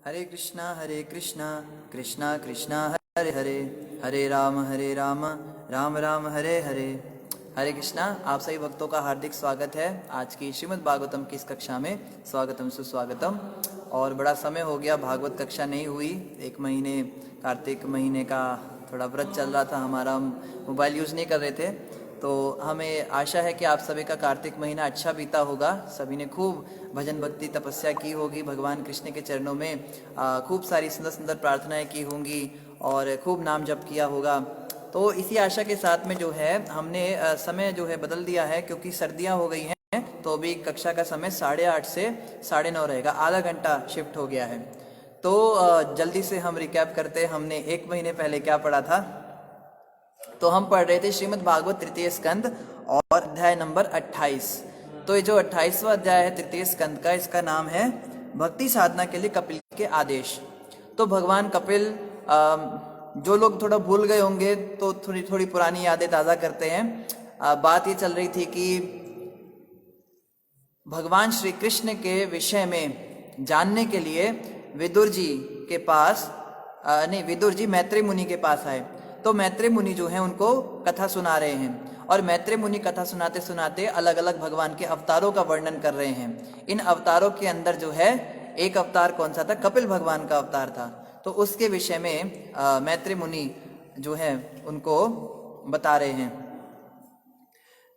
हरे कृष्णा कृष्णा कृष्णा हरे हरे, हरे राम राम राम हरे हरे। हरे कृष्णा। आप सभी भक्तों का हार्दिक स्वागत है आज की श्रीमद् भागवतम की इस कक्षा में। स्वागतम सुस्वागतम। और बड़ा समय हो गया भागवत कक्षा नहीं हुई, एक महीने कार्तिक महीने का थोड़ा व्रत चल रहा था हमारा, हम मोबाइल यूज़ नहीं कर रहे थे। तो हमें आशा है कि आप सभी का कार्तिक महीना अच्छा बीता होगा, सभी ने खूब भजन भक्ति तपस्या की होगी, भगवान कृष्ण के चरणों में खूब सारी सुंदर सुंदर प्रार्थनाएं की होंगी और खूब नाम जप किया होगा। तो इसी आशा के साथ में जो है हमने समय जो है बदल दिया है, क्योंकि सर्दियां हो गई हैं। तो अभी कक्षा का समय 8:30 से 9:30 रहेगा, आधा घंटा शिफ्ट हो गया है। तो जल्दी से हम रिकैप करते हैं, हमने एक महीने पहले क्या पढ़ा था। तो हम पढ़ रहे थे श्रीमद् भागवत तृतीय स्कंद और अध्याय नंबर 28। तो ये जो 28वां अध्याय है तृतीय स्कंद का, इसका नाम है भक्ति साधना के लिए कपिल के आदेश। तो भगवान कपिल, जो लोग थोड़ा भूल गए होंगे तो थोड़ी थोड़ी पुरानी यादें ताज़ा करते हैं। बात ये चल रही थी कि भगवान श्री कृष्ण के विषय में जानने के लिए विदुर जी के पास विदुर जी मैत्री मुनि के पास आए। तो मैत्री मुनि जो हैं उनको कथा सुना रहे हैं, और मैत्री मुनि कथा सुनाते सुनाते अलग अलग भगवान के अवतारों का वर्णन कर रहे हैं। इन अवतारों के अंदर जो है एक अवतार कौन सा था, कपिल भगवान का अवतार था। तो उसके विषय में मैत्री मुनि जो है उनको बता रहे हैं।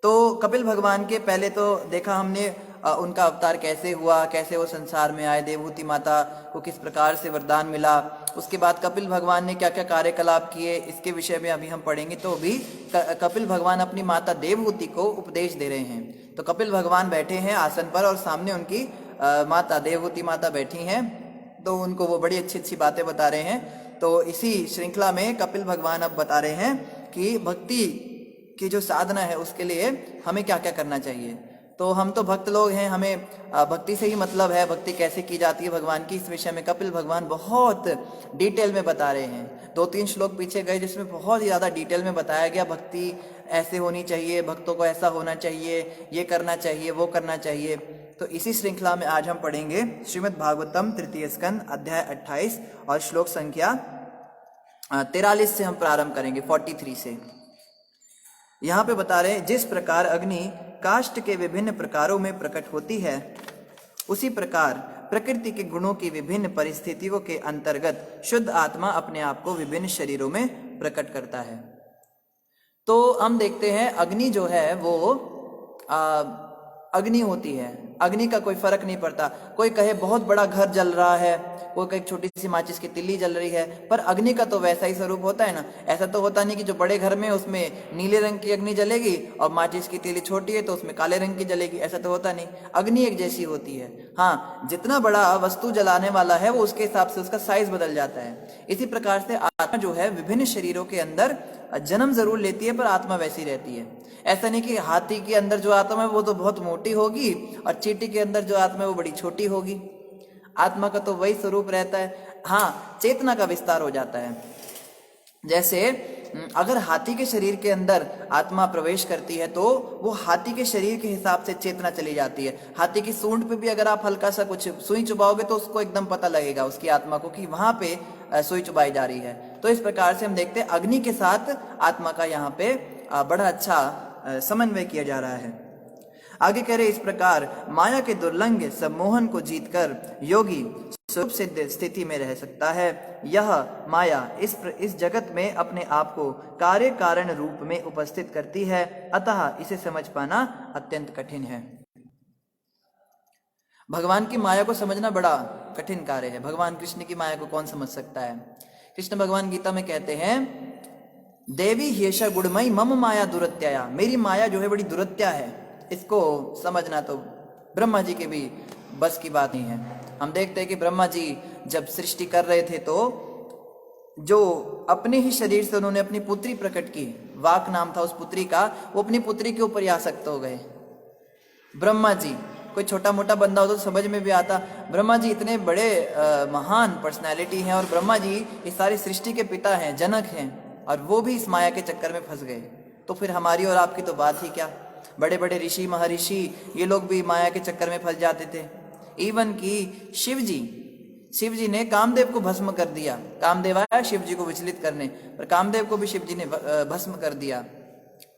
तो कपिल भगवान के पहले तो देखा हमने उनका अवतार कैसे हुआ, कैसे वो संसार में आए, देवहूति माता को किस प्रकार से वरदान मिला। उसके बाद कपिल भगवान ने क्या क्या कार्यकलाप किए, इसके विषय में अभी हम पढ़ेंगे। तो अभी कपिल भगवान अपनी माता देवहूति को उपदेश दे रहे हैं। तो कपिल भगवान बैठे हैं आसन पर और सामने उनकी माता देवहूति माता बैठी हैं। तो उनको वो बड़ी अच्छी अच्छी बातें बता रहे हैं। तो इसी श्रृंखला में कपिल भगवान अब बता रहे हैं कि भक्ति की जो साधना है उसके लिए हमें क्या क्या करना चाहिए। तो हम तो भक्त लोग हैं, हमें भक्ति से ही मतलब है, भक्ति कैसे की जाती है भगवान की, इस विषय में कपिल भगवान बहुत डिटेल में बता रहे हैं। 2-3 श्लोक पीछे गए जिसमें बहुत ही ज़्यादा डिटेल में बताया गया भक्ति ऐसे होनी चाहिए, भक्तों को ऐसा होना चाहिए, ये करना चाहिए, वो करना चाहिए। तो इसी श्रृंखला में आज हम पढ़ेंगे श्रीमद् भागवतम तृतीय स्कंद अध्याय 28 और श्लोक संख्या 43 से हम प्रारंभ करेंगे, 43 से। यहाँ पे बता रहे हैं, जिस प्रकार अग्नि काष्ठ के विभिन्न प्रकारों में प्रकट होती है, उसी प्रकार प्रकृति के गुणों की विभिन्न परिस्थितियों के अंतर्गत शुद्ध आत्मा अपने आप को विभिन्न शरीरों में प्रकट करता है। तो हम देखते हैं अग्नि जो है वो अग्नि होती है, अग्नि का कोई फर्क नहीं पड़ता। कोई कहे बहुत बड़ा घर जल रहा है, कोई कहे छोटी सी माचिस की तिल्ली जल रही है, पर अग्नि का तो वैसा ही स्वरूप होता है ना। ऐसा तो होता नहीं कि जो बड़े घर में उसमें नीले रंग की अग्नि जलेगी और माचिस की तिल्ली छोटी है तो उसमें काले रंग की जलेगी, ऐसा तो होता नहीं। अग्नि एक जैसी होती है। हाँ, जितना बड़ा वस्तु जलाने वाला है वो उसके हिसाब से उसका साइज बदल जाता है। इसी प्रकार से आत्मा जो है विभिन्न शरीरों के अंदर जन्म जरूर लेती है, पर आत्मा वैसी रहती है। ऐसा नहीं कि हाथी के अंदर जो आत्मा है वो तो बहुत मोटी होगी और चींटी के अंदर जो आत्मा है वो बड़ी छोटी होगी। आत्मा का तो वही स्वरूप रहता है। हाँ, चेतना का विस्तार हो जाता है। जैसे अगर हाथी के शरीर के अंदर आत्मा प्रवेश करती है तो वो हाथी के शरीर के हिसाब से चेतना चली जाती है। हाथी की सूंड पे भी अगर आप हल्का सा कुछ सुई चुबाओगे तो उसको एकदम पता लगेगा उसकी आत्मा को कि वहां पे सुई चुबाई जा रही है। तो इस प्रकार से हम देखते हैं अग्नि के साथ आत्मा का यहाँ पे बड़ा अच्छा समन्वय किया जा रहा है। आगे कह रहे, इस प्रकार माया के दुर्लंघ सम्मोहन को जीतकर योगी स्वरूप सिद्ध स्थिति में रह सकता है। यह माया इस जगत में अपने आप को कार्य कारण रूप में उपस्थित करती है, अतः इसे समझ पाना अत्यंत कठिन है। भगवान की माया को समझना बड़ा कठिन कार्य है। भगवान कृष्ण की माया को कौन समझ सकता है। कृष्ण भगवान गीता में कहते हैं, देवी ह्येषा गुणमयी मम माया दुरत्या, मेरी माया जो है बड़ी दुरत्या है। इसको समझना तो ब्रह्मा जी के भी बस की बात नहीं है। हम देखते हैं कि ब्रह्मा जी जब सृष्टि कर रहे थे तो जो अपने ही शरीर से उन्होंने अपनी पुत्री प्रकट की, वाक नाम था उस पुत्री का, वो अपनी पुत्री के ऊपर ही आसक्त हो गए। ब्रह्मा जी, कोई छोटा मोटा बंदा हो तो समझ में भी आता, ब्रह्मा जी इतने बड़े महान पर्सनैलिटी हैं और ब्रह्मा जी इस सारी सृष्टि के पिता हैं, जनक हैं, और वो भी इस माया के चक्कर में फंस गए। तो फिर हमारी और आपकी तो बात ही क्या। बड़े बड़े ऋषि महर्षि ये लोग भी माया के चक्कर में फंस जाते थे। इवन कि शिव जी शिव जी ने कामदेव को भस्म कर दिया। कामदेव आया शिव जी को विचलित करने, पर कामदेव को भी शिव जी ने भस्म कर दिया।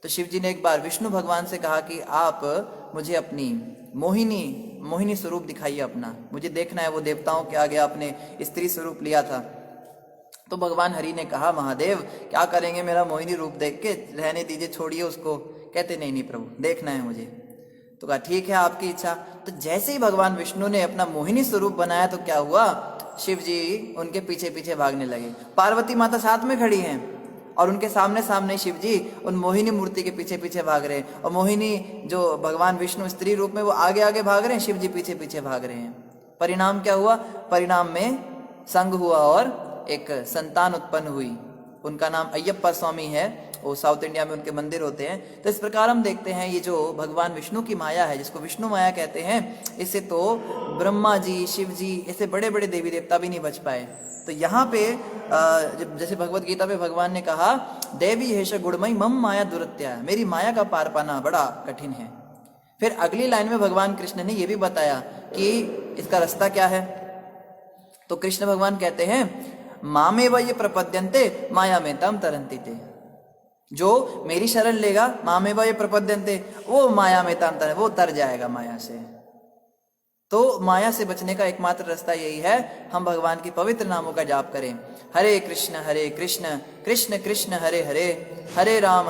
तो शिव जी ने एक बार विष्णु भगवान से कहा कि आप मुझे अपनी मोहिनी स्वरूप दिखाइए अपना, मुझे देखना है। वो देवताओं के आगे आपने स्त्री स्वरूप लिया था। तो भगवान हरि ने कहा, महादेव क्या करेंगे मेरा मोहिनी रूप देख के, रहने दीजिए, छोड़िए उसको। कहते नहीं प्रभु, देखना है मुझे। तो कहा ठीक है आपकी इच्छा। तो जैसे ही भगवान विष्णु ने अपना मोहिनी स्वरूप बनाया तो क्या हुआ, शिव जी उनके पीछे पीछे भागने लगे। पार्वती माता साथ में खड़ी हैं और उनके सामने सामने शिव जी उन मोहिनी मूर्ति के पीछे पीछे भाग रहे हैं। और मोहिनी जो भगवान विष्णु स्त्री रूप में, वो आगे आगे भाग रहे हैं, शिव जी पीछे पीछे भाग रहे हैं। परिणाम क्या हुआ, परिणाम में संग हुआ और एक संतान उत्पन्न हुई। उनका नाम अय्यप्पा स्वामी है, वो साउथ इंडिया में उनके मंदिर होते हैं। तो इस प्रकार हम देखते हैं ये जो भगवान विष्णु की माया है, जिसको विष्णु माया कहते हैं, इससे तो ब्रह्मा जी, शिव जी, ऐसे बड़े बड़े देवी देवता भी नहीं बच पाए। तो यहाँ पे जैसे भगवत गीता में भगवान ने कहा, देवी हेश गुणमयी मम माया दुरत्या, मेरी माया का पार पाना बड़ा कठिन है। फिर अगली लाइन में भगवान कृष्ण ने यह भी बताया कि इसका रास्ता क्या है। तो कृष्ण भगवान कहते हैं, मामे व ये प्रपद्यन्ते माया में तम तरंती थे। जो मेरी शरण लेगा, मामे व ये प्रपद्यन्ते, वो माया में तम तरन, वो तर जाएगा माया से। तो माया से बचने का एकमात्र रास्ता यही है, हम भगवान की पवित्र नामों का जाप करें। हरे कृष्ण कृष्ण कृष्ण हरे हरे, हरे राम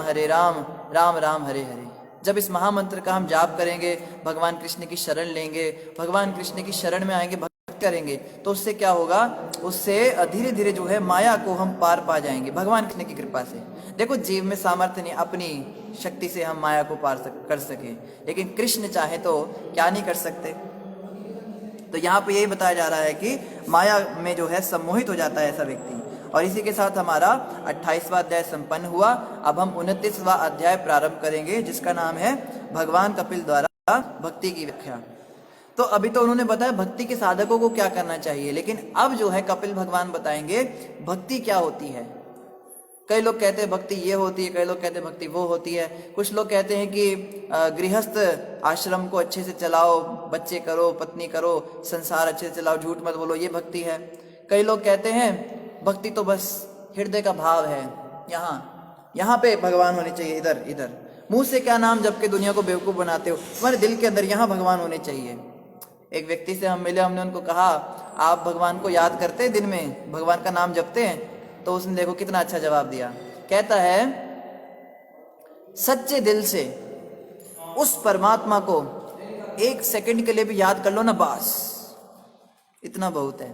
राम राम हरे हरे। जब इस महामंत्र का हम जाप करेंगे, भगवान कृष्ण की शरण लेंगे, भगवान कृष्ण की शरण में आएंगे, भक्त करेंगे, तो उससे क्या होगा, उससे धीरे धीरे जो है माया को हम पार पा जाएंगे भगवान कृष्ण की कृपा से। देखो जीव में सामर्थ्य नहीं, अपनी शक्ति से हम माया को पार कर सके, लेकिन कृष्ण चाहे तो क्या नहीं कर सकते। तो यहाँ पे यही बताया जा रहा है कि माया में जो है सम्मोहित हो जाता है ऐसा व्यक्ति। और इसी के साथ हमारा 28वां अध्याय संपन्न हुआ। अब हम 29वां अध्याय प्रारंभ करेंगे, जिसका नाम है भगवान कपिल द्वारा भक्ति की व्याख्या। तो अभी तो उन्होंने बताया भक्ति के साधकों को क्या करना चाहिए, लेकिन अब जो है कपिल भगवान बताएंगे भक्ति क्या होती है। कई लोग कहते हैं भक्ति ये होती है, कई लोग कहते हैं भक्ति वो होती है। कुछ लोग कहते हैं कि गृहस्थ आश्रम को अच्छे से चलाओ, बच्चे करो, पत्नी करो, संसार अच्छे से चलाओ, झूठ मत बोलो, ये भक्ति है। कई लोग कहते हैं भक्ति तो बस हृदय का भाव है, यहाँ पे भगवान होने चाहिए, इधर मुंह से क्या नाम जप के दुनिया को बेवकूफ बनाते हो, तुम्हारे दिल के अंदर यहाँ भगवान होने चाहिए। एक व्यक्ति से हम मिले, हमने उनको कहा आप भगवान को याद करते हैं, दिन में भगवान का नाम जपते हैं? तो उसने देखो कितना अच्छा जवाब दिया। कहता है सच्चे दिल से उस परमात्मा को 1 सेकंड के लिए भी याद कर लो ना, बस इतना बहुत है।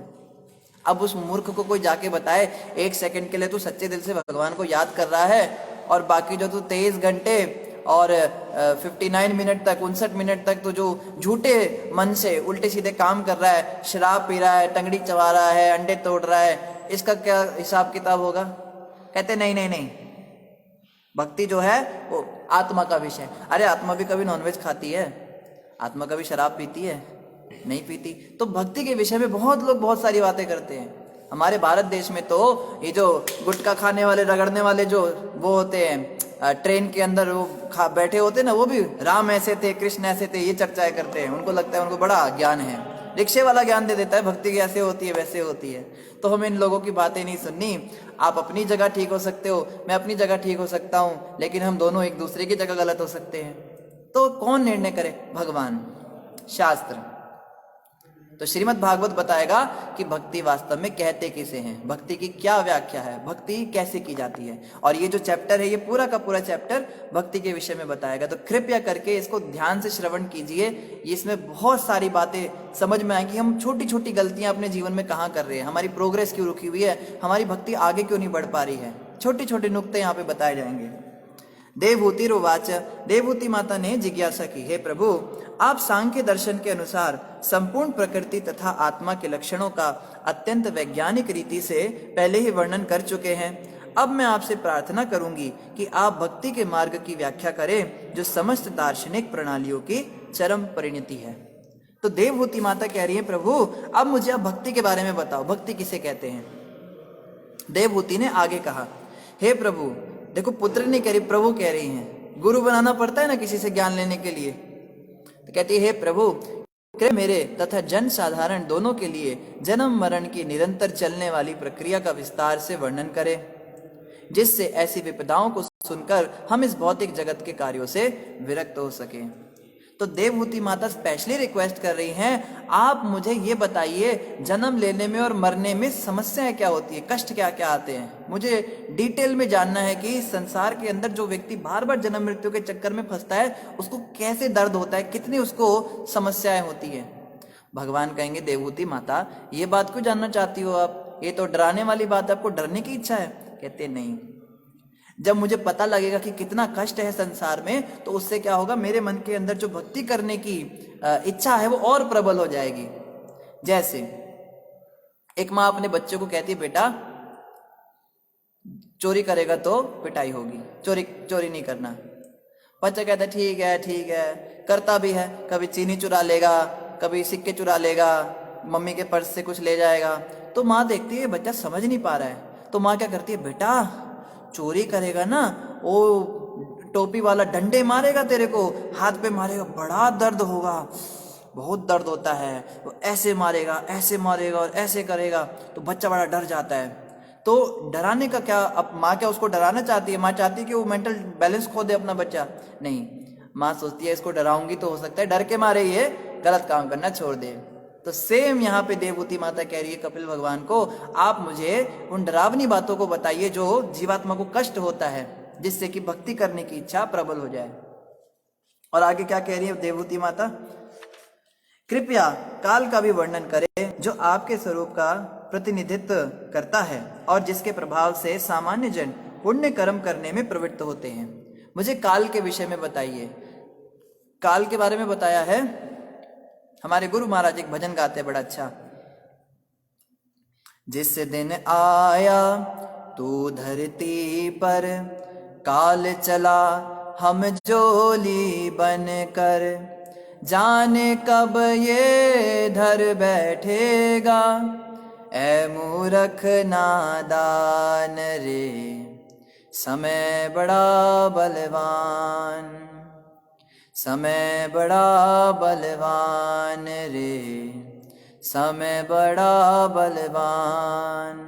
अब उस मूर्ख को कोई जाके बताए 1 सेकंड के लिए तू सच्चे दिल से भगवान को याद कर रहा है, और बाकी जो तू 23 घंटे और 59 मिनट तक, 59 मिनट तक तो जो झूठे मन से उल्टे सीधे काम कर रहा है, शराब पी रहा है, टंगड़ी चबा रहा है, अंडे तोड़ रहा है, इसका क्या हिसाब किताब होगा? कहते नहीं, भक्ति जो है वो आत्मा का विषय। अरे आत्मा भी कभी नॉनवेज खाती है, आत्मा कभी शराब पीती है? नहीं पीती। तो भक्ति के विषय में बहुत लोग बहुत सारी बातें करते हैं। हमारे भारत देश में तो ये जो गुटखा खाने वाले, रगड़ने वाले जो वो होते हैं, ट्रेन के अंदर वो बैठे होते हैं ना, वो भी राम ऐसे थे, कृष्ण ऐसे थे, ये चर्चाएं करते हैं। उनको लगता है उनको बड़ा ज्ञान है, रिक्शे वाला ज्ञान दे देता है, भक्ति कैसे होती है वैसे होती है। तो हमें इन लोगों की बातें नहीं सुननी। आप अपनी जगह ठीक हो सकते हो, मैं अपनी जगह ठीक हो सकता हूँ, लेकिन हम दोनों एक दूसरे की जगह गलत हो सकते हैं। तो कौन निर्णय करे? भगवान, शास्त्र। तो श्रीमद् भागवत बताएगा कि भक्ति वास्तव में कहते किसे हैं, भक्ति की क्या व्याख्या है, भक्ति कैसे की जाती है। और ये जो चैप्टर है, ये पूरा का पूरा चैप्टर भक्ति के विषय में बताएगा। तो कृपया करके इसको ध्यान से श्रवण कीजिए। इसमें बहुत सारी बातें समझ में आएंगी। हम छोटी छोटी गलतियां अपने जीवन में कहाँ कर रहे हैं, हमारी प्रोग्रेस क्यों रुकी हुई है, हमारी भक्ति आगे क्यों नहीं बढ़ पा रही है, छोटे छोटे नुक्ते यहाँ पे बताए जाएंगे। देवहूति रोवाच, देवहूति माता ने जिज्ञासा की, हे प्रभु, आप सांख्य दर्शन के अनुसार संपूर्ण प्रकृति तथा आत्मा के लक्षणों का अत्यंत वैज्ञानिक रीति से पहले ही वर्णन कर चुके हैं। अब मैं आपसे प्रार्थना करूंगी कि आप भक्ति के मार्ग की व्याख्या करें, जो समस्त दार्शनिक प्रणालियों की चरम परिणति है। तो देवहूति माता कह रही है, प्रभु अब मुझे आप भक्ति के बारे में बताओ, भक्ति किसे कहते हैं। देवहूति ने आगे कहा, हे प्रभु, देखो पुत्र नहीं कह रही, प्रभु कह रही हैं। गुरु बनाना पड़ता है ना किसी से ज्ञान लेने के लिए। तो कहती है, हे प्रभु, मेरे तथा जन साधारण दोनों के लिए जन्म मरण की निरंतर चलने वाली प्रक्रिया का विस्तार से वर्णन करे, जिससे ऐसी विपदाओं को सुनकर हम इस भौतिक जगत के कार्यों से विरक्त हो सके। तो देवहूति माता स्पेशली रिक्वेस्ट कर रही हैं, आप मुझे ये बताइए जन्म लेने में और मरने में समस्याएं क्या होती है, कष्ट क्या क्या आते हैं। मुझे डिटेल में जानना है कि संसार के अंदर जो व्यक्ति बार बार जन्म मृत्यु के चक्कर में फंसता है उसको कैसे दर्द होता है, कितनी उसको समस्याएं होती है। भगवान कहेंगे, देवहूति माता ये बात क्यों जानना चाहती हो आप, ये तो डराने वाली बात है, आपको डरने की इच्छा है। कहते नहीं, जब मुझे पता लगेगा कि कितना कष्ट है संसार में, तो उससे क्या होगा, मेरे मन के अंदर जो भक्ति करने की इच्छा है वो और प्रबल हो जाएगी। जैसे एक माँ अपने बच्चे को कहती है, बेटा चोरी करेगा तो पिटाई होगी, चोरी नहीं करना। बच्चा कहता है ठीक है, करता भी है, कभी चीनी चुरा लेगा, कभी सिक्के चुरा लेगा, मम्मी के पर्स से कुछ ले जाएगा। तो माँ देखती है बच्चा समझ नहीं पा रहा है, तो माँ क्या करती है, बेटा चोरी करेगा ना, वो टोपी वाला डंडे मारेगा तेरे को, हाथ पे मारेगा, बड़ा दर्द होगा, बहुत दर्द होता है, वो ऐसे मारेगा और ऐसे करेगा। तो बच्चा बड़ा डर जाता है। तो डराने का क्या, अब माँ क्या उसको डराना चाहती है? माँ चाहती है कि वो मेंटल बैलेंस खो दे अपना बच्चा? नहीं, माँ सोचती है इसको डराऊंगी तो हो सकता है डर के मारे ये गलत काम करना छोड़ दे। तो सेम यहाँ पे देवहूति माता कह रही है कपिल भगवान को, आप मुझे उन डरावनी बातों को बताइए जो जीवात्मा को कष्ट होता है, जिससे कि भक्ति करने की इच्छा प्रबल हो जाए। और आगे क्या कह रही है देवहूति माता, कृपया काल का भी वर्णन करें जो आपके स्वरूप का प्रतिनिधित्व करता है और जिसके प्रभाव से सामान्य जन पुण्य कर्म करने में प्रवृत्त होते हैं। मुझे काल के विषय में बताइए। काल के बारे में बताया है हमारे गुरु महाराज, एक भजन गाते हैं बड़ा अच्छा, जिस दिन आया तू धरती पर, काल चला हम जोली बन कर, जाने कब ये धर बैठेगा, ऐ मूर्ख नादान रे, समय बड़ा बलवान, समय बड़ा बलवान रे, समय बड़ा बलवान।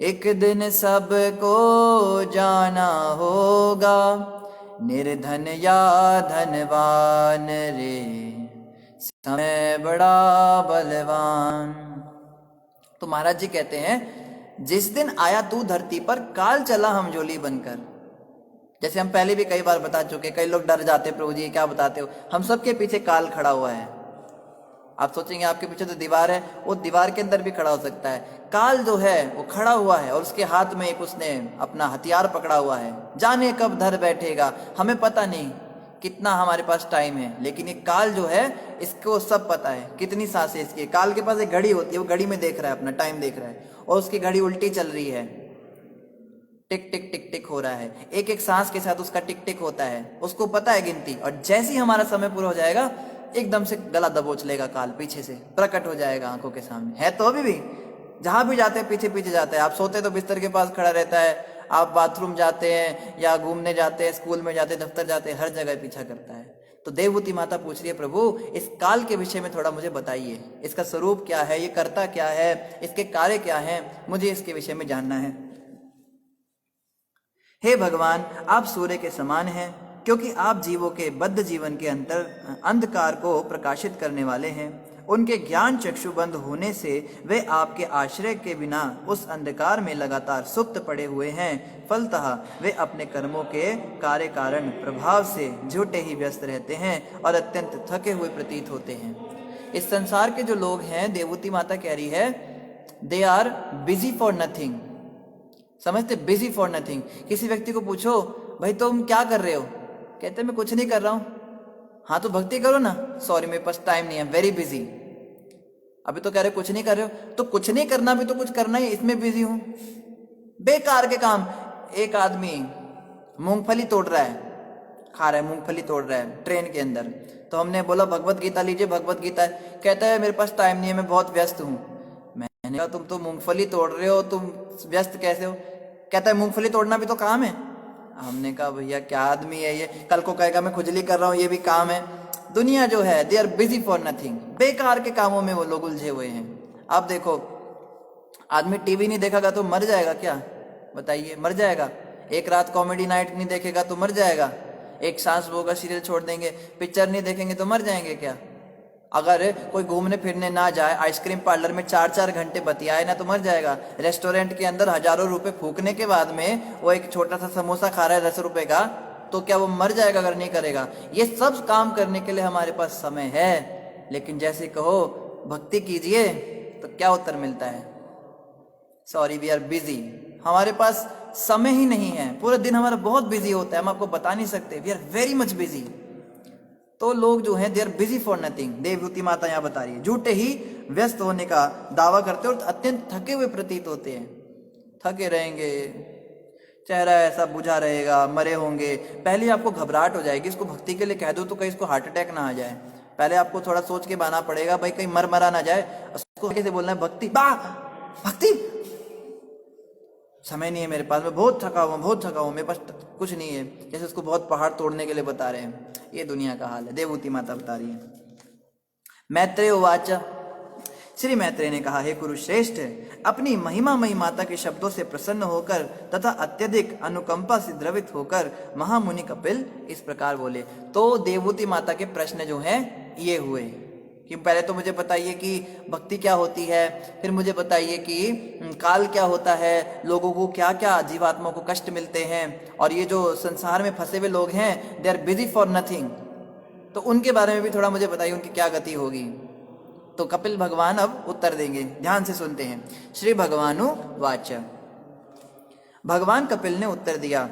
एक दिन सबको जाना होगा, निर्धन या धनवान रे, समय बड़ा बलवान। तो महाराज जी कहते हैं, जिस दिन आया तू धरती पर, काल चला हम जोली बनकर। जैसे हम पहले भी कई बार बता चुके, कई लोग डर जाते, प्रभु जी क्या बताते हो, हम सबके पीछे काल खड़ा हुआ है। आप सोचेंगे आपके पीछे तो दीवार है, वो दीवार के अंदर भी खड़ा हो सकता है। काल जो है वो खड़ा हुआ है और उसके हाथ में एक उसने अपना हथियार पकड़ा हुआ है। जाने कब धर बैठेगा, हमें पता नहीं कितना हमारे पास टाइम है, लेकिन ये काल जो है इसको सब पता है कितनी सांसें इसकी। काल के पास एक घड़ी होती है, वो घड़ी में देख रहा है, अपना टाइम देख रहा है, और उसकी घड़ी उल्टी चल रही है, टिक टिक टिक टिक हो रहा है, एक एक सांस के साथ उसका टिक टिक होता है, उसको पता है गिनती। और जैसे ही हमारा समय पूरा हो जाएगा, एकदम से गला दबोच लेगा काल, पीछे से प्रकट हो जाएगा आंखों के सामने। है तो अभी भी जहां भी जाते हैं पीछे पीछे जाता है। आप सोते तो बिस्तर के पास खड़ा रहता है, आप बाथरूम जाते हैं या घूमने जाते हैं, स्कूल में जाते हैं, दफ्तर जाते हैं, हर जगह पीछा करता है। तो देवहूति माता पूछ रही है, प्रभु इस काल के विषय में थोड़ा मुझे बताइए, इसका स्वरूप क्या है, ये करता क्या है, इसके कार्य क्या है, मुझे इसके विषय में जानना है। हे भगवान, आप सूर्य के समान हैं, क्योंकि आप जीवों के बद्ध जीवन के अंधकार को प्रकाशित करने वाले हैं। उनके ज्ञान चक्षु बंद होने से वे आपके आश्रय के बिना उस अंधकार में लगातार सुप्त पड़े हुए हैं। फलतः वे अपने कर्मों के कार्य कारण प्रभाव से झूठे ही व्यस्त रहते हैं और अत्यंत थके हुए प्रतीत होते हैं। इस संसार के जो लोग हैं, देवहूति माता कह रही है, they are busy for nothing. समझते, बिजी फॉर नथिंग। किसी व्यक्ति को पूछो, भाई तुम क्या कर रहे हो, कहते मैं कुछ नहीं कर रहा हूं। हाँ तो भक्ति करो ना, सॉरी मेरे पास टाइम नहीं है, वेरी बिजी। अभी तो कह रहे कुछ नहीं कर रहे हो, तो कुछ नहीं करना भी तो कुछ करना ही, इसमें बिजी हूं, बेकार के काम। एक आदमी मूंगफली तोड़ रहा है, खा रहा है, मूंगफली तोड़ रहा है ट्रेन के अंदर। तो हमने बोला भगवत गीता लीजिए, भगवत गीता है। कहता है मेरे पास टाइम नहीं है, मैं बहुत व्यस्त हूं। मैंने कहा तुम तो मूंगफली तोड़ रहे हो, तुम व्यस्त कैसे हो? कहता है मूंगफली तोड़ना भी तो काम है। हमने कहा भैया क्या आदमी है ये, कल को कहेगा मैं खुजली कर रहा हूँ, ये भी काम है। दुनिया जो है they are busy for nothing, बेकार के कामों में वो लोग उलझे हुए हैं। आप देखो, आदमी टीवी नहीं देखेगा तो मर जाएगा क्या? बताइए, मर जाएगा? एक रात कॉमेडी नाइट नहीं देखेगा तो मर जाएगा? एक सांस बहू का सीरियल छोड़ देंगे, पिक्चर नहीं देखेंगे तो मर जाएंगे क्या? अगर कोई घूमने फिरने ना जाए, आइसक्रीम पार्लर में 4-4 घंटे बतियाए ना तो मर जाएगा? रेस्टोरेंट के अंदर हजारों रुपए फूकने के बाद में वो एक छोटा सा समोसा खा रहा है 10 रुपए का, तो क्या वो मर जाएगा अगर नहीं करेगा? ये सब काम करने के लिए हमारे पास समय है, लेकिन जैसे कहो भक्ति कीजिए तो क्या उत्तर मिलता है? Sorry we are busy. हमारे पास समय ही नहीं है, पूरा दिन हमारा बहुत बिजी होता है, हम आपको बता नहीं सकते, we are very much busy. तो लोग जो हैं they are busy for nothing. Devahuti माता यहाँ बता रही है, झूठे ही व्यस्त होने का दावा करते हैं और अत्यंत थके हुए प्रतीत होते हैं। थके रहेंगे, चेहरा ऐसा बुझा रहेगा, मरे होंगे। पहले आपको घबराहट हो जाएगी, इसको भक्ति के लिए कह दो तो कहीं इसको हार्ट अटैक ना आ जाए। पहले आपको थोड़ा सोच के बना पड़ेगा, भाई कहीं मरा ना जाए। उसको कैसे बोलना है? भक्ति भक्ति, समय नहीं है मेरे पास, मैं बहुत थका हूँ, मेरे पास कुछ नहीं है। जैसे उसको बहुत पहाड़ तोड़ने के लिए बता रहे हैं। ये दुनिया का हाल है। देवहूति माता बता रही है। मैत्रेय उवाच, श्री मैत्रेय ने कहा, हे कुरुश्रेष्ठ, अपनी महिमामयी माता के शब्दों से प्रसन्न होकर तथा अत्यधिक अनुकंपा से द्रवित होकर महामुनि कपिल इस प्रकार बोले। तो देवहूति माता के प्रश्न जो हैं ये हुए कि पहले तो मुझे बताइए कि भक्ति क्या होती है, फिर मुझे बताइए कि काल क्या होता है, लोगों को क्या क्या जीवात्माओं को कष्ट मिलते हैं, और ये जो संसार में फंसे हुए लोग हैं they are busy for nothing, तो उनके बारे में भी थोड़ा मुझे बताइए, उनकी क्या गति होगी। तो कपिल भगवान अब उत्तर देंगे, ध्यान से सुनते हैं। श्री भगवानु वाच, भगवान कपिल ने उत्तर दिया,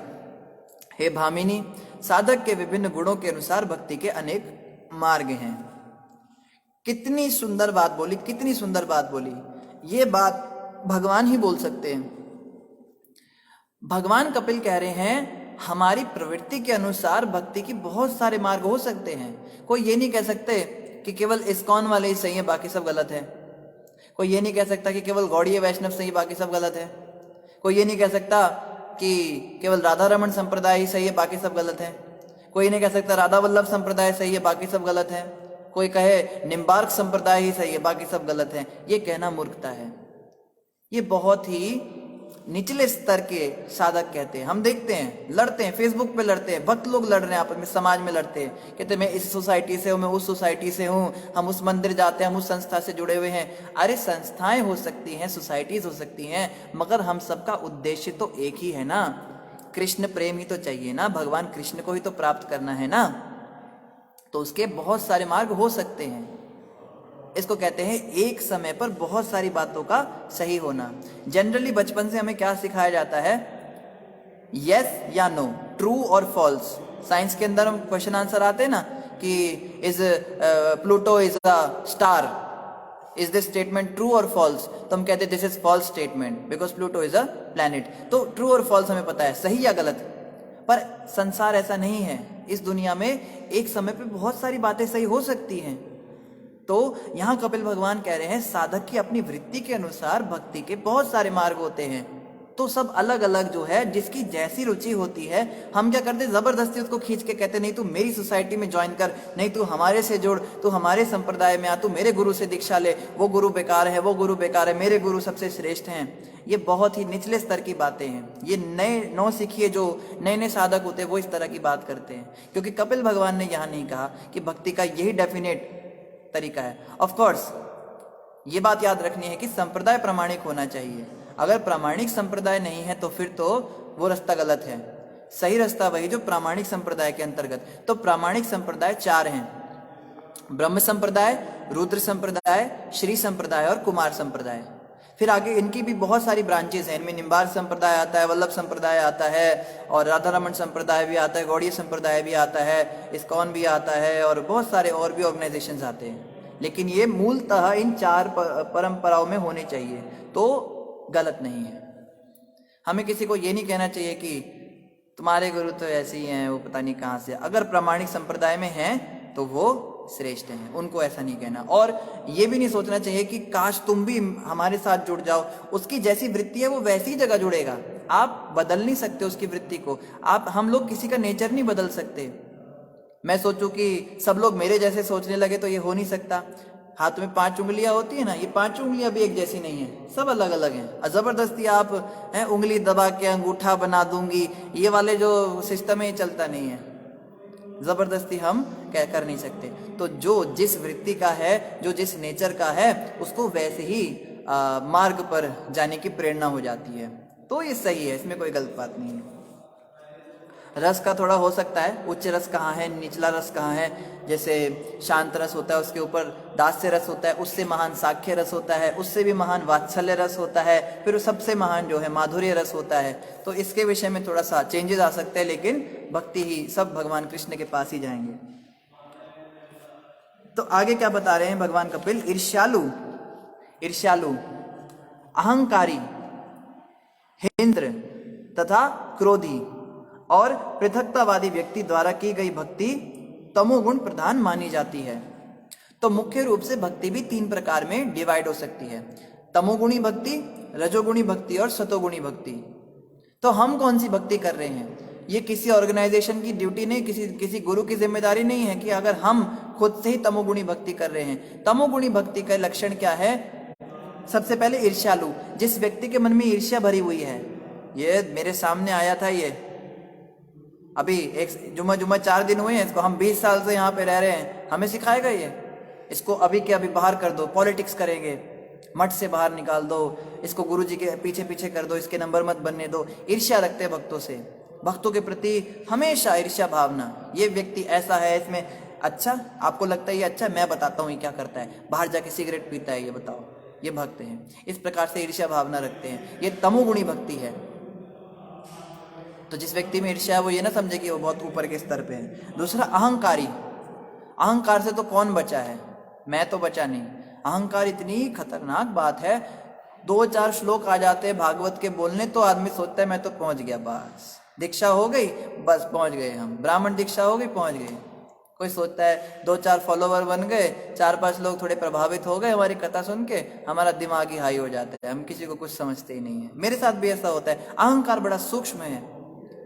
हे भामिनी, साधक के विभिन्न गुणों के अनुसार भक्ति के अनेक मार्ग हैं। कितनी सुंदर बात बोली, कितनी सुंदर बात बोली। ये बात भगवान ही बोल सकते हैं। भगवान कपिल कह रहे हैं हमारी प्रवृत्ति के अनुसार भक्ति की बहुत सारे मार्ग हो सकते हैं। कोई ये नहीं कह सकते कि केवल इस्कॉन वाले ही सही है बाकी सब गलत है। कोई ये नहीं कह सकता कि केवल गौड़ीय वैष्णव सही बाकी सब गलत है। कोई ये नहीं कह सकता कि केवल राधा रमन संप्रदाय ही सही है बाकी सब गलत है। कोई ये नहीं कह सकता राधा वल्लभ संप्रदाय सही है बाकी सब गलत है। कोई कहे निम्बार्क संप्रदाय ही सही है बाकी सब गलत है। ये कहना मूर्खता है। ये बहुत ही निचले स्तर के साधक कहते हैं। हम देखते हैं, लड़ते हैं, फेसबुक पे लड़ते हैं, भक्त लोग लड़ रहे हैं आपस में, समाज में लड़ते हैं, कहते मैं इस सोसाइटी से हूँ, मैं उस सोसाइटी से हूँ, हम उस मंदिर जाते हैं, हम उस संस्था से जुड़े हुए हैं। अरे संस्थाएं हो सकती हैं, सोसाइटीज हो सकती हैं, मगर हम सबका उद्देश्य तो एक ही है ना, कृष्ण प्रेम ही तो चाहिए ना, भगवान कृष्ण को ही तो प्राप्त करना है ना। तो उसके बहुत सारे मार्ग हो सकते हैं। इसको कहते हैं एक समय पर बहुत सारी बातों का सही होना। जनरली बचपन से हमें क्या सिखाया जाता है? यस या नो, ट्रू और फॉल्स। साइंस के अंदर हम क्वेश्चन आंसर आते हैं ना कि is Pluto is a star, is this statement true और फॉल्स? तो हम कहते हैं this is false statement because Pluto is a planet. तो ट्रू और फॉल्स हमें पता है, सही या गलत। पर संसार ऐसा नहीं है। इस दुनिया में एक समय पे बहुत सारी बातें सही हो सकती हैं। तो यहां कपिल भगवान कह रहे हैं साधक की अपनी वृत्ति के अनुसार भक्ति के बहुत सारे मार्ग होते हैं। तो सब अलग अलग जो है, जिसकी जैसी रुचि होती है, हम क्या करते, जबरदस्ती उसको खींच के कहते नहीं तू मेरी सोसाइटी में ज्वाइन कर, नहीं तू हमारे से जुड़, तू हमारे संप्रदाय में आ, तू मेरे गुरु से दीक्षा ले, वो गुरु बेकार है, वो गुरु बेकार है, मेरे गुरु सबसे श्रेष्ठ हैं। ये बहुत ही निचले स्तर की बातें हैं। ये नए नौसिखिए जो नए नए साधक होते हैं वो इस तरह की बात करते हैं, क्योंकि कपिल भगवान ने यहाँ नहीं कहा कि भक्ति का यही डेफिनेट तरीका है। ऑफ कोर्स ये बात याद रखनी है कि संप्रदाय प्रामाणिक होना चाहिए। अगर प्रामाणिक संप्रदाय नहीं है तो फिर तो वो रास्ता गलत है। सही रास्ता वही जो प्रामाणिक संप्रदाय के अंतर्गत। तो प्रामाणिक संप्रदाय 4 हैं, ब्रह्म संप्रदाय, रुद्र संप्रदाय, श्री संप्रदाय और कुमार संप्रदाय। फिर आगे इनकी भी बहुत सारी ब्रांचेस हैं। इनमें निम्बार्क संप्रदाय आता है, वल्लभ संप्रदाय आता है, और राधा रमन संप्रदाय भी आता है, गौड़ीय संप्रदाय भी आता है, इस्कॉन भी आता है, और बहुत सारे और भी ऑर्गेनाइजेशंस आते हैं। लेकिन ये मूलतः इन 4 परंपराओं में होने चाहिए, तो गलत नहीं है। हमें किसी को ये नहीं कहना चाहिए कि तुम्हारे गुरु तो ऐसे ही हैं, वो पता नहीं कहाँ से। अगर प्रामाणिक संप्रदाय में हैं तो वो श्रेष्ठ हैं, उनको ऐसा नहीं कहना। और ये भी नहीं सोचना चाहिए कि काश तुम भी हमारे साथ जुड़ जाओ, उसकी जैसी वृत्ति है वो वैसी ही जगह जुड़ेगा। आप बदल नहीं सकते उसकी वृत्ति को। हम लोग किसी का नेचर नहीं बदल सकते। मैं सोचूं कि सब लोग मेरे जैसे सोचने लगे तो ये हो नहीं सकता। हाथ में 5 उंगलियां होती है ना, ये 5 उंगलियां भी एक जैसी नहीं है, सब अलग अलग हैं। और जबरदस्ती आप हैं उंगली दबा के अंगूठा बना दूंगी, ये वाले जो सिस्टम है ये चलता नहीं है। जबरदस्ती हम कर नहीं सकते। तो जो जिस वृत्ति का है, जो जिस नेचर का है, उसको वैसे ही मार्ग पर जाने की प्रेरणा हो जाती है। तो ये सही है, इसमें कोई गलत बात नहीं है। रस का थोड़ा हो सकता है, उच्च रस कहाँ है, निचला रस कहाँ है। जैसे शांत रस होता है, उसके ऊपर दास्य रस होता है, उससे महान साख्य रस होता है, उससे भी महान वात्सल्य रस होता है, फिर सबसे महान जो है माधुर्य रस होता है। तो इसके विषय में थोड़ा सा चेंजेस आ सकते हैं, लेकिन भक्ति ही, सब भगवान कृष्ण के पास ही जाएंगे। तो आगे क्या बता रहे हैं भगवान कपिल? ईर्ष्यालु, ईर्ष्यालु, अहंकारी, हिंद्र तथा क्रोधी और पृथकतावादी व्यक्ति द्वारा की गई भक्ति तमोगुण प्रधान मानी जाती है। तो मुख्य रूप से भक्ति भी 3 प्रकार में डिवाइड हो सकती है, तमोगुणी भक्ति, रजोगुणी भक्ति और सतोगुणी भक्ति। तो हम कौन सी भक्ति कर रहे हैं? ये किसी ऑर्गेनाइजेशन की ड्यूटी नहीं, किसी गुरु की जिम्मेदारी नहीं है कि अगर हम खुद से ही तमोगुणी भक्ति कर रहे हैं। तमोगुणी भक्ति का लक्षण क्या है? सबसे पहले ईर्ष्यालु, जिस व्यक्ति के मन में ईर्ष्या भरी हुई है। ये मेरे सामने आया था, ये अभी एक जुम्मा 4 दिन हुए हैं, इसको हम 20 साल से यहाँ पे रह रहे हैं, हमें सिखाएगा ये? इसको अभी के अभी बाहर कर दो, पॉलिटिक्स करेंगे, मठ से बाहर निकाल दो, इसको गुरुजी के पीछे पीछे कर दो, इसके नंबर मत बनने दो। ईर्ष्या रखते हैं भक्तों से, भक्तों के प्रति हमेशा ईर्ष्या भावना। ये व्यक्ति ऐसा है, इसमें अच्छा, आपको लगता है ये अच्छा, मैं बताता हूँ ये क्या करता है, बाहर जाके सिगरेट पीता है, ये बताओ, ये भक्त हैं। इस प्रकार से ईर्ष्या भावना रखते हैं, ये तमोगुणी भक्ति है। तो जिस व्यक्ति में ईर्ष्या है वो ये ना समझे कि वो बहुत ऊपर के स्तर पे है। दूसरा अहंकारी, अहंकार से तो कौन बचा है? मैं तो बचा नहीं। अहंकार इतनी खतरनाक बात है, 2-4 श्लोक आ जाते हैं भागवत के बोलने तो आदमी सोचता है मैं तो पहुंच गया, बस दीक्षा हो गई, बस पहुंच गए हम, ब्राह्मण दीक्षा हो गई, पहुंच गए। कोई सोचता है 2-4 फॉलोवर बन गए, 4-5 लोग थोड़े प्रभावित हो गए हमारी कथा सुन के, हमारा दिमाग ही हाई हो जाता है, हम किसी को कुछ समझते ही नहीं है। मेरे साथ भी ऐसा होता है। अहंकार बड़ा सूक्ष्म है,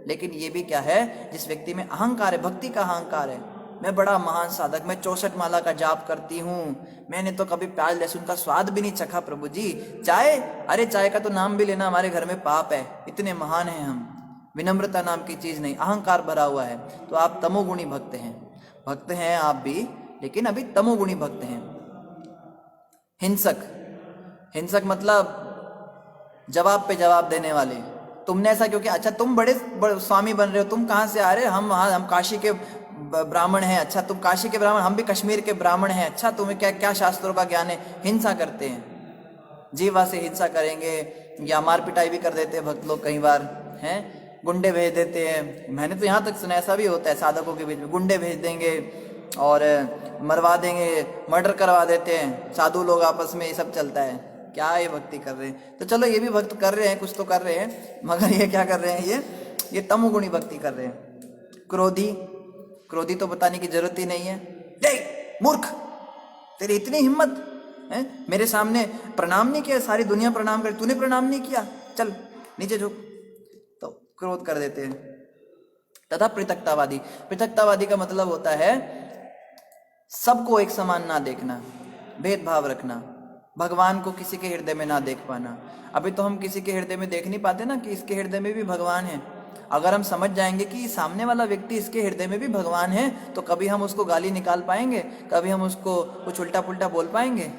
लेकिन ये भी क्या है, जिस व्यक्ति में अहंकार है, भक्ति का अहंकार है, मैं बड़ा महान साधक, मैं 64 माला का जाप करती हूँ, मैंने तो कभी प्याज लहसुन का स्वाद भी नहीं चखा प्रभु जी, चाय, अरे चाय का तो नाम भी लेना हमारे घर में पाप है, इतने महान हैं हम, विनम्रता नाम की चीज नहीं, अहंकार भरा हुआ है। तो आप तमोगुणी भक्त हैं, भक्त हैं आप भी, लेकिन अभी तमोगुणी भक्त हैं। हिंसक, हिंसक मतलब जवाब पे जवाब देने वाले। तुमने ऐसा क्यों किया? अच्छा तुम बड़े स्वामी बन रहे हो, तुम कहाँ से आ रहे हो? हम काशी के ब्राह्मण हैं। अच्छा तुम काशी के ब्राह्मण, हम भी कश्मीर के ब्राह्मण हैं। अच्छा तुम्हें क्या क्या शास्त्रों का ज्ञान है? हिंसा करते हैं, जीवा से हिंसा करेंगे, या मार पिटाई भी कर देते हैं भक्त लोग, कई बार हैं गुंडे भेज देते हैं। मैंने तो यहाँ तक सुना ऐसा भी होता है, साधकों के बीच में गुंडे भेज देंगे और मरवा देंगे, मर्डर करवा देते हैं साधु लोग आपस में, ये सब चलता है। क्या ये भक्ति कर रहे हैं? तो चलो ये भी भक्त कर रहे हैं, कुछ तो कर रहे हैं, मगर ये क्या कर रहे हैं, ये तमोगुणी भक्ति कर रहे हैं। क्रोधी, क्रोधी तो बताने की जरूरत ही नहीं है। दे मूर्ख, तेरी इतनी हिम्मत है, मेरे सामने प्रणाम नहीं किया, सारी दुनिया प्रणाम कर, तूने प्रणाम नहीं किया, चल नीचे झुक। तो क्रोध कर देते हैं। तथा पृथकतावादी, पृथकतावादी का मतलब होता है सबको एक समान ना देखना, भेदभाव रखना, भगवान को किसी के हृदय में ना देख पाना। अभी तो हम किसी के हृदय में देख नहीं पाते ना कि इसके हृदय में भी भगवान है। अगर हम समझ जाएंगे कि सामने वाला व्यक्ति इसके हृदय में भी भगवान है, तो कभी हम उसको गाली निकाल पाएंगे, कभी हम उसको कुछ उल्टा पुल्टा बोल पाएंगे?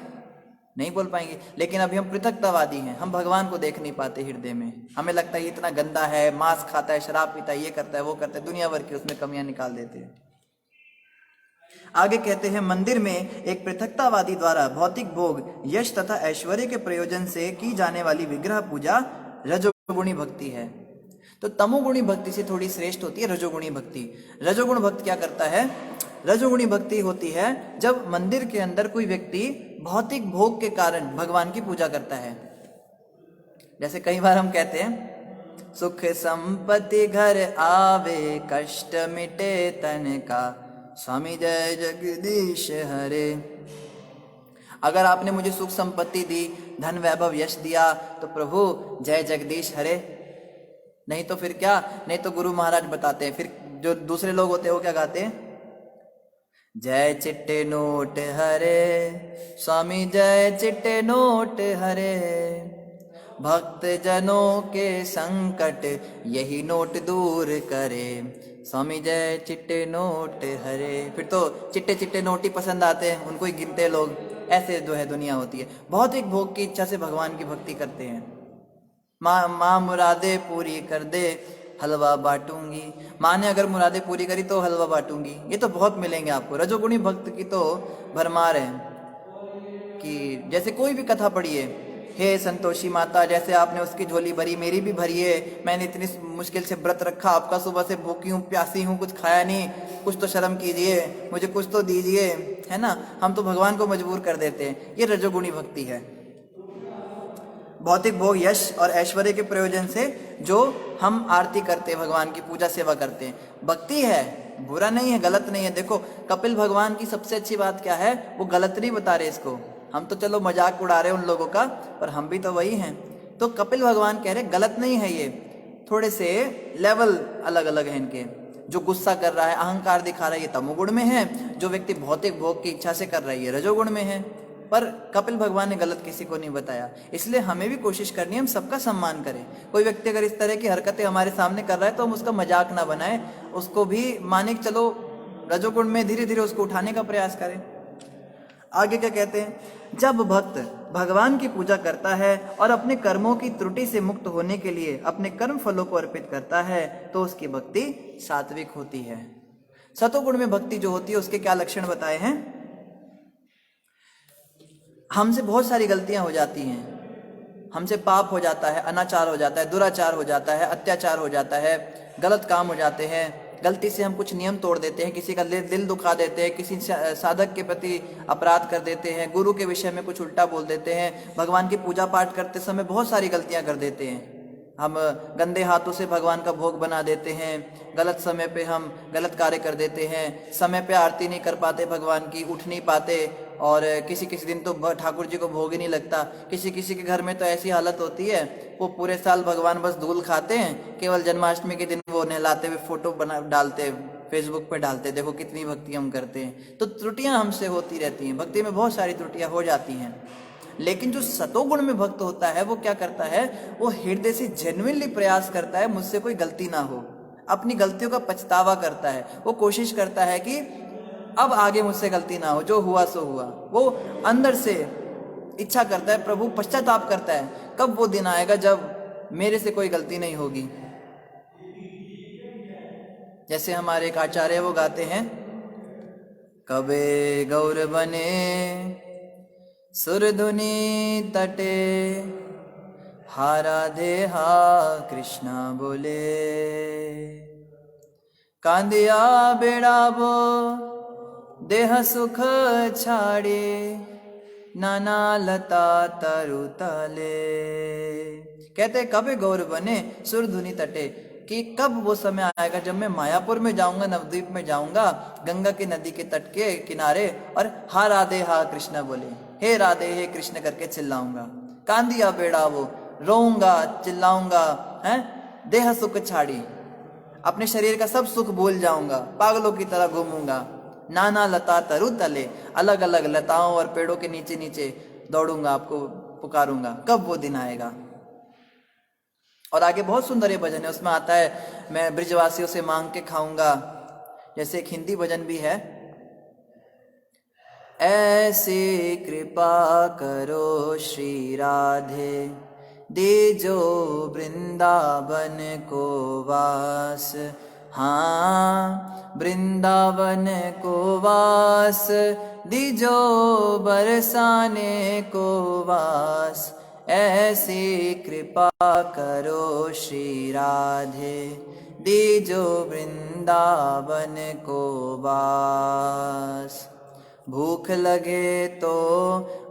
नहीं बोल पाएंगे। लेकिन अभी हम पृथकतावादी हैं, हम भगवान को देख नहीं पाते हृदय में। हमें लगता है ये इतना गंदा है, मांस खाता है, शराब पीता है, ये करता है, वो करता है, दुनिया भर की उसमें कमियां निकाल देते हैं। आगे कहते हैं, मंदिर में एक पृथकतावादी द्वारा भौतिक भोग, यश तथा ऐश्वर्य के प्रयोजन से की जाने वाली विग्रह पूजा रजोगुणी भक्ति है। तो तमोगुणी भक्ति से थोड़ी श्रेष्ठ होती है रजोगुणी भक्ति। रजोगुण भक्त क्या करता है? रजोगुणी भक्ति होती है जब मंदिर के अंदर कोई व्यक्ति भौतिक भोग के कारण भगवान की पूजा करता है। जैसे कई बार हम कहते हैं, सुख संपत्ति घर आवे, कष्ट मिटे तन का, स्वामी जय जगदीश हरे। अगर आपने मुझे सुख संपत्ति दी, धन वैभव यश दिया, तो प्रभु जय जगदीश हरे। नहीं तो फिर क्या? नहीं तो गुरु महाराज बताते हैं, फिर जो दूसरे लोग होते हैं वो क्या गाते हैं? जय चिट्टे नोट हरे स्वामी, जय चिट्टे नोट हरे। भक्त जनों के संकट यही नोट दूर करे, स्वामी जय चिट्टे नोट हरे। फिर तो चिट्टे चिट्टे नोट ही पसंद आते हैं, उनको ही गिनते लोग। ऐसे जो है दुनिया होती है, बहुत एक भोग की इच्छा से भगवान की भक्ति करते हैं। माँ मुरादे पूरी कर दे हलवा बांटूंगी, माँ ने अगर मुरादे पूरी करी तो हलवा बांटूंगी। ये तो बहुत मिलेंगे आपको। रजोगुणी भक्त की तो भरमार है कि जैसे कोई भी कथा पढ़िए, हे संतोषी माता, जैसे आपने उसकी झोली भरी, मेरी भी भरी है। मैंने इतनी मुश्किल से व्रत रखा, आपका सुबह से भूखी हूँ, प्यासी हूँ, कुछ खाया नहीं, कुछ तो शर्म कीजिए, मुझे कुछ तो दीजिए, है ना। हम तो भगवान को मजबूर कर देते हैं। ये रजोगुणी भक्ति है। भौतिक भोग, यश और ऐश्वर्य के प्रयोजन से जो हम आरती करते हैं, भगवान की पूजा सेवा करते हैं, भक्ति है, बुरा नहीं है, गलत नहीं है। देखो कपिल भगवान की सबसे अच्छी बात क्या है, वो गलत नहीं बता रहे इसको। हम तो चलो मजाक उड़ा रहे हैं उन लोगों का, पर हम भी तो वही हैं। तो कपिल भगवान कह रहे गलत नहीं है ये, थोड़े से लेवल अलग अलग हैं इनके। जो गुस्सा कर रहा है, अहंकार दिखा रहा है, ये तमोगुण में है। जो व्यक्ति भौतिक भोग की इच्छा से कर रहा है, ये रजोगुण में है। पर कपिल भगवान ने गलत किसी को नहीं बताया। इसलिए हमें भी कोशिश करनी है हम सबका सम्मान करें। कोई व्यक्ति अगर इस तरह की हरकतें हमारे सामने कर रहा है तो हम उसका मजाक ना बनाएं, उसको भी माने कि चलो रजोगुण में धीरे धीरे उसको उठाने का प्रयास करें। आगे क्या कहते हैं, जब भक्त भगवान की पूजा करता है और अपने कर्मों की त्रुटि से मुक्त होने के लिए अपने कर्म फलों को अर्पित करता है तो उसकी भक्ति सात्विक होती है। सतोगुण में भक्ति जो होती है उसके क्या लक्षण बताए हैं। हमसे बहुत सारी गलतियां हो जाती हैं, हमसे पाप हो जाता है, अनाचार हो जाता है, दुराचार हो जाता है, अत्याचार हो जाता है, गलत काम हो जाते हैं, गलती से हम कुछ नियम तोड़ देते हैं, किसी का दिल दुखा देते हैं, किसी साधक के प्रति अपराध कर देते हैं, गुरु के विषय में कुछ उल्टा बोल देते हैं, भगवान की पूजा पाठ करते समय बहुत सारी गलतियां कर देते हैं। हम गंदे हाथों से भगवान का भोग बना देते हैं, गलत समय पे हम गलत कार्य कर देते हैं, समय पे आरती नहीं कर पाते भगवान की, उठ नहीं पाते, और किसी किसी दिन तो ठाकुर जी को भोग ही नहीं लगता। किसी किसी के घर में तो ऐसी हालत होती है, वो पूरे साल भगवान बस धूल खाते हैं, केवल जन्माष्टमी के दिन वो नहलाते हुए फोटो बना डालते, फेसबुक पे डालते, देखो कितनी भक्ति हम करते हैं। तो त्रुटियां हमसे होती रहती हैं, भक्ति में बहुत सारी त्रुटियां हो जाती हैं। लेकिन जो सतोगुण में भक्त होता है वो क्या करता है, वो हृदय से जेन्युइनली प्रयास करता है मुझसे कोई गलती ना हो, अपनी गलतियों का पछतावा करता है, वो कोशिश करता है कि अब आगे मुझसे गलती ना हो, जो हुआ सो हुआ। वो अंदर से इच्छा करता है, प्रभु पश्चाताप करता है, कब वो दिन आएगा जब मेरे से कोई गलती नहीं होगी। जैसे हमारे एक आचार्य वो गाते हैं, कबे गौर बने सुरधुनी तटे, हा राधे हा कृष्णा बोले, कांदिया बेड़ाबो देह सुख छाड़े, नाना लता तरु तले। कहते कब गौर बने सुरधुनी तटे, कि कब वो समय आएगा जब मैं मायापुर में जाऊंगा, नवद्वीप में जाऊंगा, गंगा की नदी के तट के किनारे, और हा राधे हा कृष्ण बोले, हे राधे हे कृष्ण करके चिल्लाऊंगा, कांदिया बेड़ा वो रोऊंगा चिल्लाऊंगा, हैं, देह सुख छाड़ी, अपने शरीर का सब सुख भूल जाऊंगा, पागलों की तरह घूमूंगा, नाना लता तरु तले, अलग अलग लताओं और पेड़ों के नीचे नीचे दौड़ूंगा, आपको पुकारूंगा, कब वो दिन आएगा। और आगे बहुत सुंदर ये भजन है, उसमें आता है मैं ब्रिजवासियों से मांग के खाऊंगा। जैसे एक हिंदी भजन भी है, ऐसी कृपा करो श्री राधे, दीजो वृंदावन को वास, हाँ वृंदावन को वास, दीजो बरसाने को वास, ऐसी कृपा करो श्री राधे, दीजो वृंदावन को वास। भूख लगे तो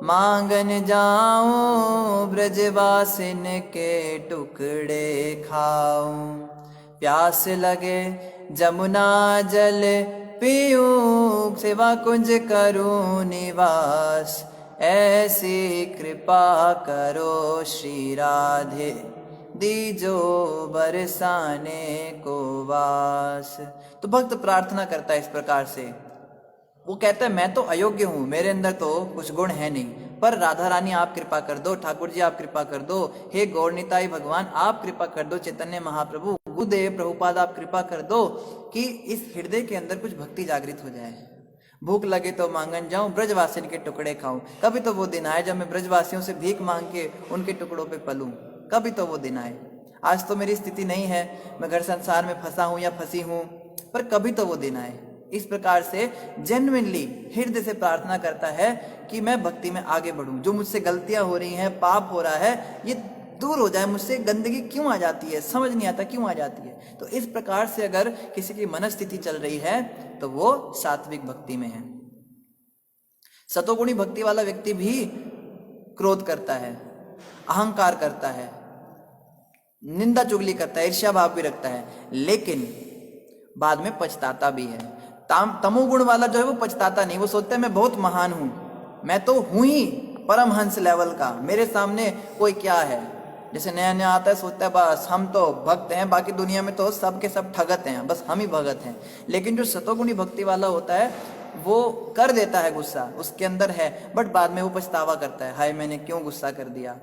मांगन जाऊं, ब्रजवासिन के टुकड़े खाऊं, प्यास लगे जमुना जल पीऊं, सेवा कुंज करूं निवास, ऐसी कृपा करो श्री राधे, दीजो बरसाने को वास। तो भक्त प्रार्थना करता है इस प्रकार से, वो कहता है मैं तो अयोग्य हूं, मेरे अंदर तो कुछ गुण है नहीं, पर राधा रानी आप कृपा कर दो, ठाकुर जी आप कृपा कर दो, हे गौरनिताई भगवान आप कृपा कर दो, चैतन्य महाप्रभु, गुरुदेव प्रभुपाद आप कृपा कर दो कि इस हृदय के अंदर कुछ भक्ति जागृत हो जाए। भूख लगे तो मांगन जाऊं, ब्रजवासियों के टुकड़े खाऊं। कभी तो वो दिन आए जब मैं ब्रजवासियों से भीख मांग के उनके टुकड़ों पे पलूं, कभी तो वो दिन आए। आज तो मेरी स्थिति नहीं है, मैं घर संसार में फंसा हूं या फंसी हूं, पर कभी तो वो दिन आए। इस प्रकार से जेन्युइनली हृदय से प्रार्थना करता है कि मैं भक्ति में आगे बढ़ूं, जो मुझसे गलतियां हो रही हैं, पाप हो रहा है, ये दूर हो जाए मुझसे, गंदगी क्यों आ जाती है, समझ नहीं आता क्यों आ जाती है। तो इस प्रकार से अगर किसी की मनस्थिति चल रही है तो वो सात्विक भक्ति में है। सतोगुणी भक्ति वाला व्यक्ति भी क्रोध करता है, अहंकार करता है, निंदा चुगली करता है, ईर्ष्या भाव भी रखता है, लेकिन बाद में पछताता भी है। तमोगुण वाला जो है वो पछताता नहीं, वो सोचता है मैं बहुत महान हूं, मैं तो हूं ही परमहंस लेवल का, मेरे सामने कोई क्या है। जैसे नया नया आता है सोचता है बस हम तो भक्त हैं, बाकी दुनिया में तो सब के सब ठगत हैं, बस हम ही भगत हैं। लेकिन जो सतोगुणी भक्ति वाला होता है वो कर देता है गुस्सा, उसके अंदर है, बट बाद में वो पछतावा करता है, हाय मैंने क्यों गुस्सा कर दिया।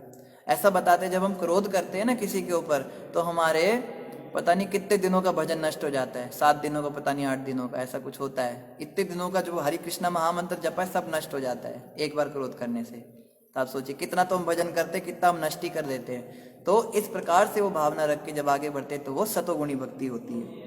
ऐसा बताते हैं जब हम क्रोध करते हैं ना किसी के ऊपर, तो हमारे पता नहीं कितने दिनों का भजन नष्ट हो जाता है, 7 दिनों का, पता नहीं 8 दिनों का, ऐसा कुछ होता है। इतने दिनों का जो हरि कृष्णा महामंत्र जपा है सब नष्ट हो जाता है एक बार क्रोध करने से। तो आप सोचिए कितना तो हम भजन करते, कितना हम नष्ट ही कर देते हैं। तो इस प्रकार से वो भावना रख के जब आगे बढ़ते तो वो सतोगुणी भक्ति होती है।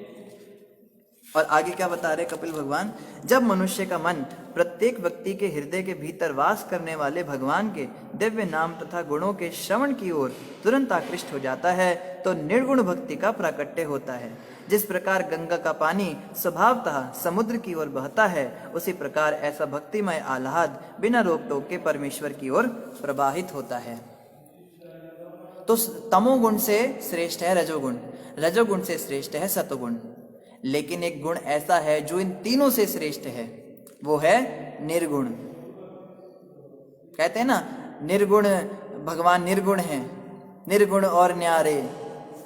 और आगे क्या बता रहे कपिल भगवान, जब मनुष्य का मन प्रत्येक व्यक्ति के हृदय के भीतर वास करने वाले भगवान के दिव्य नाम तथा गुणों के श्रवण की ओर तुरंत आकृष्ट हो जाता है तो निर्गुण भक्ति का प्राकट्य होता है। जिस प्रकार गंगा का पानी स्वभावतः समुद्र की ओर बहता है, उसी प्रकार ऐसा भक्तिमय आह्लाद बिना रोक टोक के परमेश्वर की ओर प्रवाहित होता है। तो तमोगुण से श्रेष्ठ है रजोगुण, रजोगुण से श्रेष्ठ है सतोगुण, लेकिन एक गुण ऐसा है जो इन तीनों से श्रेष्ठ है, वो है निर्गुण। कहते हैं ना निर्गुण भगवान निर्गुण है, निर्गुण और न्यारे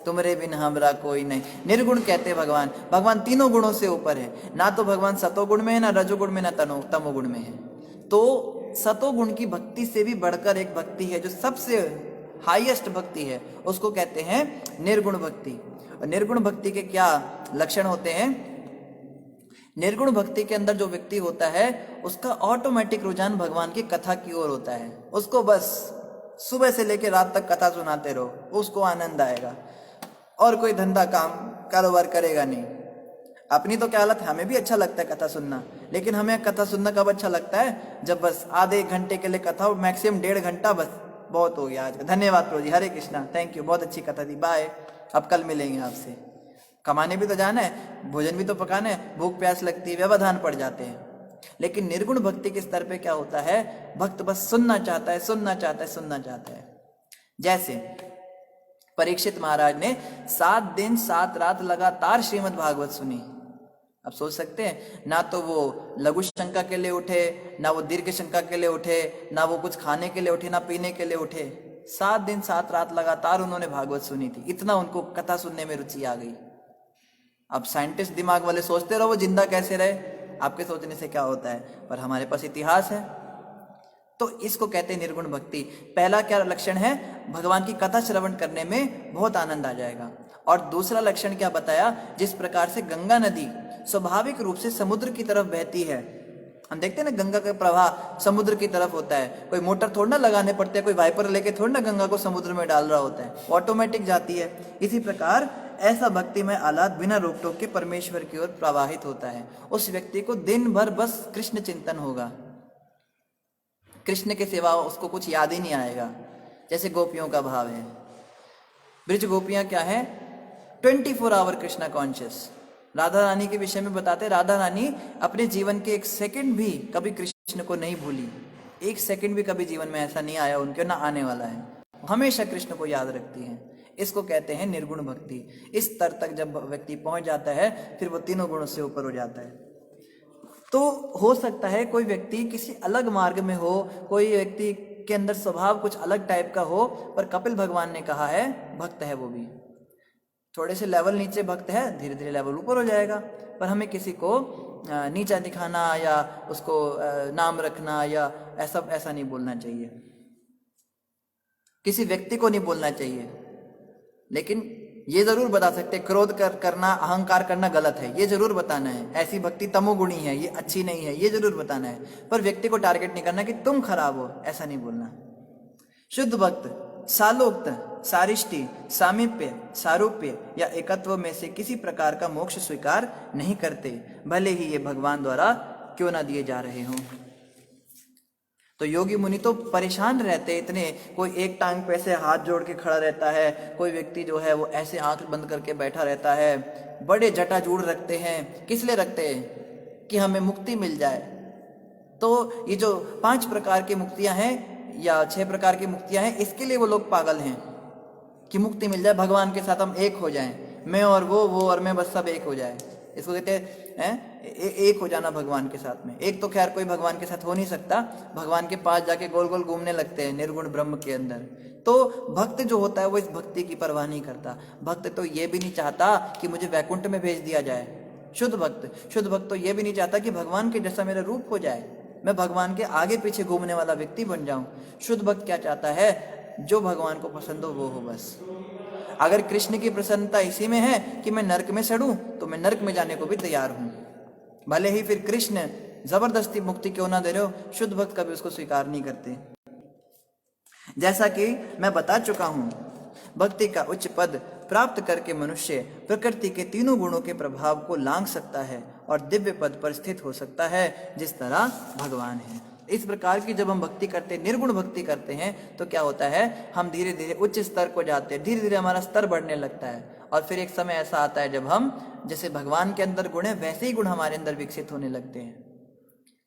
तुमरे बिन हमरा कोई नहीं। निर्गुण कहते हैं भगवान, भगवान तीनों गुणों से ऊपर है, ना तो भगवान सतोगुण में है, ना रजोगुण में, ना तमोगुण में है। तो सतोगुण की भक्ति से भी बढ़कर एक भक्ति है जो सबसे हाईएस्ट भक्ति है, उसको कहते हैं निर्गुण भक्ति। निर्गुण भक्ति के क्या लक्षण होते हैं? निर्गुण भक्ति के अंदर जो व्यक्ति होता है उसका ऑटोमेटिक रुझान भगवान की कथा की ओर होता है। उसको बस सुबह से लेकर रात तक कथा सुनाते रहो, उसको आनंद आएगा, और कोई धंधा काम कारोबार करेगा नहीं। अपनी तो क्या हालत है, हमें भी अच्छा लगता है कथा सुनना, लेकिन हमें कथा सुनना कब अच्छा लगता है? जब बस आधे घंटे के लिए कथा, और मैक्सिमम 1.5 घंटा, बस बहुत हो गया आज का। धन्यवाद प्रभु जी, हरे कृष्णा, थैंक यू, बहुत अच्छी कथा थी, बाय, अब कल मिलेंगे आपसे। कमाने भी तो जाना है, भोजन भी तो पकाना है, भूख प्यास लगती है, व्यवधान पड़ जाते हैं। लेकिन निर्गुण भक्ति के स्तर पे क्या होता है, भक्त बस सुनना चाहता है, सुनना चाहता है, सुनना चाहता है। जैसे परीक्षित महाराज ने 7 दिन 7 रात लगातार श्रीमद् भागवत सुनी। अब सोच सकते हैं, ना तो वो लघु शंका के लिए उठे, ना वो दीर्घ शंका के लिए उठे, ना वो कुछ खाने के लिए उठे, ना पीने के लिए उठे। 7 दिन 7 रात लगातार उन्होंने भागवत सुनी थी, इतना उनको कथा सुनने में रुचि आ गई। अब साइंटिस्ट दिमाग वाले सोचते रहो वो जिंदा कैसे रहे, आपके सोचने से क्या होता है, पर हमारे पास इतिहास है। तो इसको कहते हैं निर्गुण भक्ति। पहला क्या लक्षण है, भगवान की कथा श्रवण करने में बहुत आनंद आ जाएगा। और दूसरा लक्षण क्या बताया, जिस प्रकार से गंगा नदी स्वाभाविक रूप से समुद्र की तरफ बहती है, हम देखते हैं ना गंगा का प्रवाह समुद्र की तरफ होता है, कोई मोटर थोड़ा ना लगाने पड़ते हैं, कोई वाइपर लेके थोड़ा ना गंगा को समुद्र में डाल रहा होता है, ऑटोमेटिक जाती है। इसी प्रकार ऐसा भक्ति में आह्लाद बिना रोक टोक के परमेश्वर की ओर प्रवाहित होता है। उस व्यक्ति को दिन भर बस कृष्ण चिंतन होगा, कृष्ण के सिवा उसको कुछ याद ही नहीं आएगा। जैसे गोपियों का भाव है, ब्रिज गोपियां क्या है, 24 आवर कृष्णा कॉन्शियस। राधा रानी के विषय में बताते, राधा रानी अपने जीवन के 1 सेकंड भी कभी कृष्ण को नहीं भूली, 1 सेकंड भी कभी जीवन में ऐसा नहीं आया उनके, ना आने वाला है, हमेशा कृष्ण को याद रखती हैं। इसको कहते हैं निर्गुण भक्ति। इस स्तर तक जब व्यक्ति पहुंच जाता है फिर वो तीनों गुणों से ऊपर हो जाता है। तो हो सकता है कोई व्यक्ति किसी अलग मार्ग में हो, कोई व्यक्ति के अंदर स्वभाव कुछ अलग टाइप का हो, पर कपिल भगवान ने कहा है भक्त है वो भी, थोड़े से लेवल नीचे भक्त है, धीरे धीरे लेवल ऊपर हो जाएगा। पर हमें किसी को नीचा दिखाना या उसको नाम रखना या ऐसा ऐसा नहीं बोलना चाहिए, किसी व्यक्ति को नहीं बोलना चाहिए। लेकिन ये जरूर बता सकते क्रोध करना, अहंकार करना गलत है, ये जरूर बताना है। ऐसी भक्ति तमोगुणी है, ये अच्छी नहीं है, ये जरूर बताना है। पर व्यक्ति को टारगेट नहीं करना कि तुम खराब हो, ऐसा नहीं बोलना। शुद्ध भक्त सालोक्त, सारिष्टि, सामीप्य, सारूप्य या एकत्व में से किसी प्रकार का मोक्ष स्वीकार नहीं करते, भले ही ये भगवान द्वारा क्यों ना दिए जा रहे हों। तो योगी मुनि तो परेशान रहते इतने, कोई एक टांग पे ऐसे हाथ जोड़ के खड़ा रहता है, कोई व्यक्ति जो है वो ऐसे आंख बंद करके बैठा रहता है, बड़े जटाजूड़ रखते हैं। किस लिए रखते हैं? कि हमें मुक्ति मिल जाए। तो ये जो 5 प्रकार की मुक्तियां हैं या 6 प्रकार की मुक्तियां हैं, इसके लिए वो लोग पागल हैं कि मुक्ति मिल जाए, भगवान के साथ हम एक हो जाएं, मैं और वो और मैं, बस सब एक हो जाए। इसको कहते हैं एक हो जाना भगवान के साथ में। एक तो खैर कोई भगवान के साथ हो नहीं सकता, भगवान के पास जाके गोल गोल घूमने लगते हैं निर्गुण ब्रह्म के अंदर। तो भक्त जो होता है वो इस भक्ति की परवाह नहीं करता। भक्त तो ये भी नहीं चाहता कि मुझे वैकुंठ में भेज दिया जाए। शुद्ध भक्त तो ये भी नहीं चाहता कि भगवान के जैसा मेरा रूप हो जाए, मैं भगवान के आगे पीछे घूमने वाला व्यक्ति बन जाऊं। शुद्ध भक्त क्या चाहता है? जो भगवान को पसंद हो वो हो बस। अगर कृष्ण की प्रसन्नता इसी में है कि मैं नरक में सड़ूं, तो मैं नरक में जाने को भी तैयार हूं, भले ही फिर कृष्ण जबरदस्ती मुक्ति क्यों ना दे रहे हो। शुद्ध भक्त कभी उसको स्वीकार नहीं करते। जैसा कि मैं बता चुका हूं, भक्ति का उच्च पद प्राप्त करके मनुष्य प्रकृति के तीनों गुणों के प्रभाव को लांघ सकता है और दिव्य पद पर स्थित हो सकता है, जिस तरह भगवान है। इस प्रकार की जब हम भक्ति करते हैं, निर्गुण भक्ति करते हैं, तो क्या होता है, हम धीरे धीरे उच्च स्तर को जाते हैं, धीरे धीरे हमारा स्तर बढ़ने लगता है। और फिर एक समय ऐसा आता है जब हम, जैसे भगवान के अंदर गुण है वैसे ही गुण हमारे अंदर विकसित होने लगते हैं।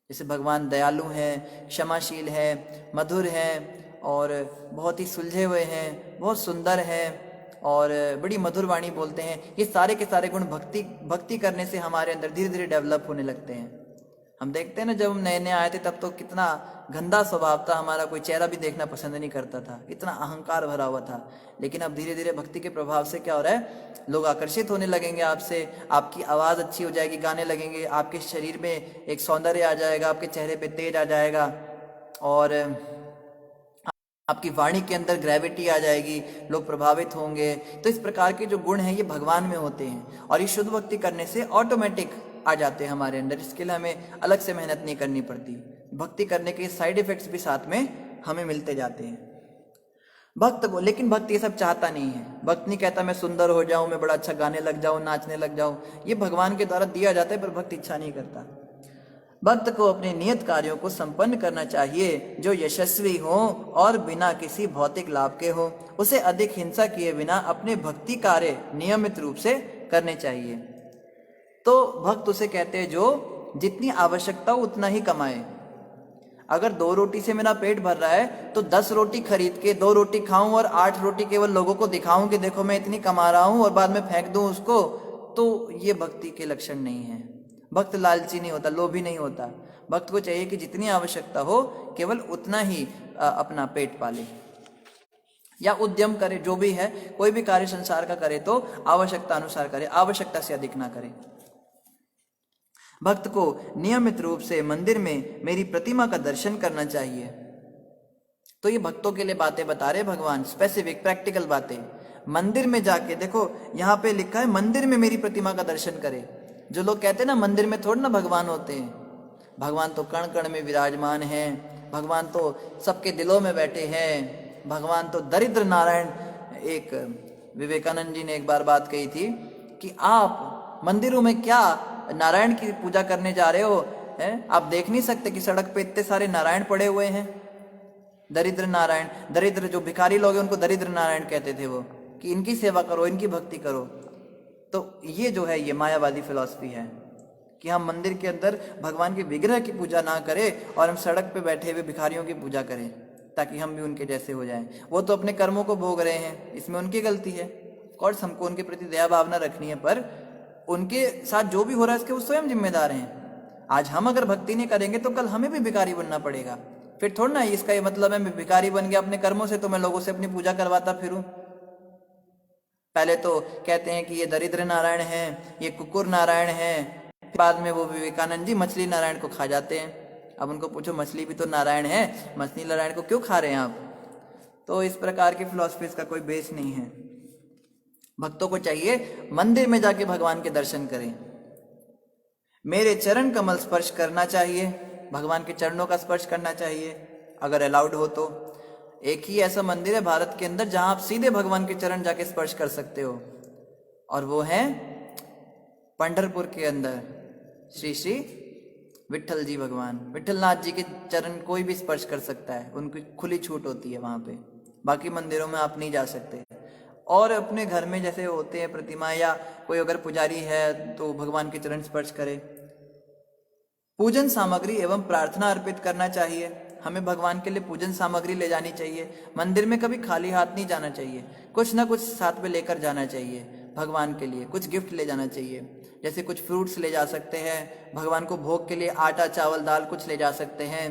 जैसे भगवान दयालु हैं, क्षमाशील है, मधुर हैं और बहुत ही सुलझे हुए हैं, बहुत सुंदर हैं और बड़ी मधुर वाणी बोलते हैं। ये सारे के सारे गुण भक्ति करने से हमारे अंदर धीरे धीरे डेवलप होने लगते हैं। हम देखते हैं ना, जब हम नए नए आए थे तब तो कितना गंदा स्वभाव था हमारा, कोई चेहरा भी देखना पसंद नहीं करता था, इतना अहंकार भरा हुआ था। लेकिन अब धीरे धीरे भक्ति के प्रभाव से क्या हो रहा है, लोग आकर्षित होने लगेंगे आपसे, आपकी आवाज़ अच्छी हो जाएगी, गाने लगेंगे, आपके शरीर में एक सौंदर्य आ जाएगा, आपके चेहरे पे तेज आ जाएगा और आपकी वाणी के अंदर ग्रेविटी आ जाएगी, लोग प्रभावित होंगे। तो इस प्रकार के जो गुण हैं ये भगवान में होते हैं और ये शुद्ध भक्ति करने से ऑटोमेटिक आ जाते हैं हमारे अंदर। इसके लिए हमें अलग से मेहनत नहीं करनी पड़ती। भक्ति करने के साइड इफेक्ट्स भी साथ में हमें मिलते जाते हैं भक्त को। लेकिन भक्त ये सब चाहता नहीं है। भक्त नहीं कहता मैं सुंदर हो जाऊं, मैं बड़ा अच्छा गाने लग जाऊं, नाचने लग जाऊं। ये भगवान के द्वारा दिया जाता है, पर भक्त इच्छा नहीं करता। भक्त को अपने नियत कार्यों को संपन्न करना चाहिए जो यशस्वी हो और बिना किसी भौतिक लाभ के हो। उसे अधिक हिंसा किए बिना अपने भक्ति कार्य नियमित रूप से करने चाहिए। तो भक्त उसे कहते हैं जो जितनी आवश्यकता हो उतना ही कमाए। अगर 2 रोटी से मेरा पेट भर रहा है तो 10 रोटी खरीद के 2 रोटी खाऊं और 8 रोटी केवल लोगों को दिखाऊं कि देखो मैं इतनी कमा रहा हूं और बाद में फेंक दूं उसको, तो ये भक्ति के लक्षण नहीं है। भक्त लालची नहीं होता, लोभी नहीं होता। भक्त को चाहिए कि जितनी आवश्यकता हो केवल उतना ही अपना पेट पाले या उद्यम करे। जो भी है, कोई भी कार्य संसार का करे तो आवश्यकता अनुसार करे, आवश्यकता से अधिक ना करे। भक्त को नियमित रूप से मंदिर में मेरी प्रतिमा का दर्शन करना चाहिए। तो ये भक्तों के लिए बातें बता रहे भगवान, स्पेसिफिक प्रैक्टिकल बातें। मंदिर में जाके देखो, यहाँ पे लिखा है मंदिर में मेरी प्रतिमा का दर्शन करे। जो लोग कहते हैं ना मंदिर में थोड़ा ना भगवान होते हैं, भगवान तो कण कण में विराजमान हैं, भगवान तो सबके दिलों में बैठे हैं, भगवान तो दरिद्र नारायण। एक विवेकानंद जी ने एक बार बात कही थी कि आप मंदिरों में क्या नारायण की पूजा करने जा रहे हो, हैं? आप देख नहीं सकते कि सड़क पे इतने सारे नारायण पड़े हुए हैं। दरिद्र नारायण, दरिद्र जो भिखारी लोग हैं उनको दरिद्र नारायण कहते थे वो, कि इनकी सेवा करो, इनकी भक्ति करो। तो ये जो है ये मायावादी फिलॉसफी है कि हम मंदिर के अंदर भगवान के विग्रह की पूजा ना करें और हम सड़क पे बैठे हुए भिखारियों की पूजा करें ताकि हम भी उनके जैसे हो जाएं। वो तो अपने कर्मों को भोग रहे हैं, इसमें उनकी गलती है। कोर्स हमको उनके प्रति दया भावना रखनी है, पर उनके साथ जो भी हो रहा है इसके वो स्वयं जिम्मेदार हैं। आज हम अगर भक्ति नहीं करेंगे तो कल हमें भी भिखारी बनना पड़ेगा। फिर थोड़ा ना इसका ये मतलब है मैं भिखारी बन गया अपने कर्मों से तो मैं लोगों से अपनी पूजा करवाता फिरूं। पहले तो कहते हैं कि ये दरिद्र नारायण हैं, ये कुकुर नारायण हैं, बाद में वो विवेकानंद जी मछली नारायण को खा जाते हैं। अब उनको पूछो मछली भी तो नारायण है, मछली नारायण को क्यों खा रहे हैं आप? तो इस प्रकार की फिलॉसफीज का कोई बेस नहीं है। भक्तों को चाहिए मंदिर में जाके भगवान के दर्शन करें, मेरे चरण कमल स्पर्श करना चाहिए, भगवान के चरणों का स्पर्श करना चाहिए अगर अलाउड हो तो। एक ही ऐसा मंदिर है भारत के अंदर जहां आप सीधे भगवान के चरण जाके स्पर्श कर सकते हो, और वो है पंढरपुर के अंदर श्री श्री विट्ठल जी भगवान, विट्ठलनाथ जी के चरण कोई भी स्पर्श कर सकता है, उनकी खुली छूट होती है वहां पे। बाकी मंदिरों में आप नहीं जा सकते। और अपने घर में जैसे होते हैं प्रतिमा, या कोई अगर पुजारी है तो भगवान के चरण स्पर्श करे। पूजन सामग्री एवं प्रार्थना अर्पित करना चाहिए, हमें भगवान के लिए पूजन सामग्री ले जानी चाहिए। मंदिर में कभी खाली हाथ नहीं जाना चाहिए, कुछ ना कुछ साथ में लेकर जाना चाहिए। भगवान के लिए कुछ गिफ्ट ले जाना चाहिए, जैसे कुछ फ्रूट्स ले जा सकते हैं, भगवान को भोग के लिए आटा चावल दाल कुछ ले जा सकते हैं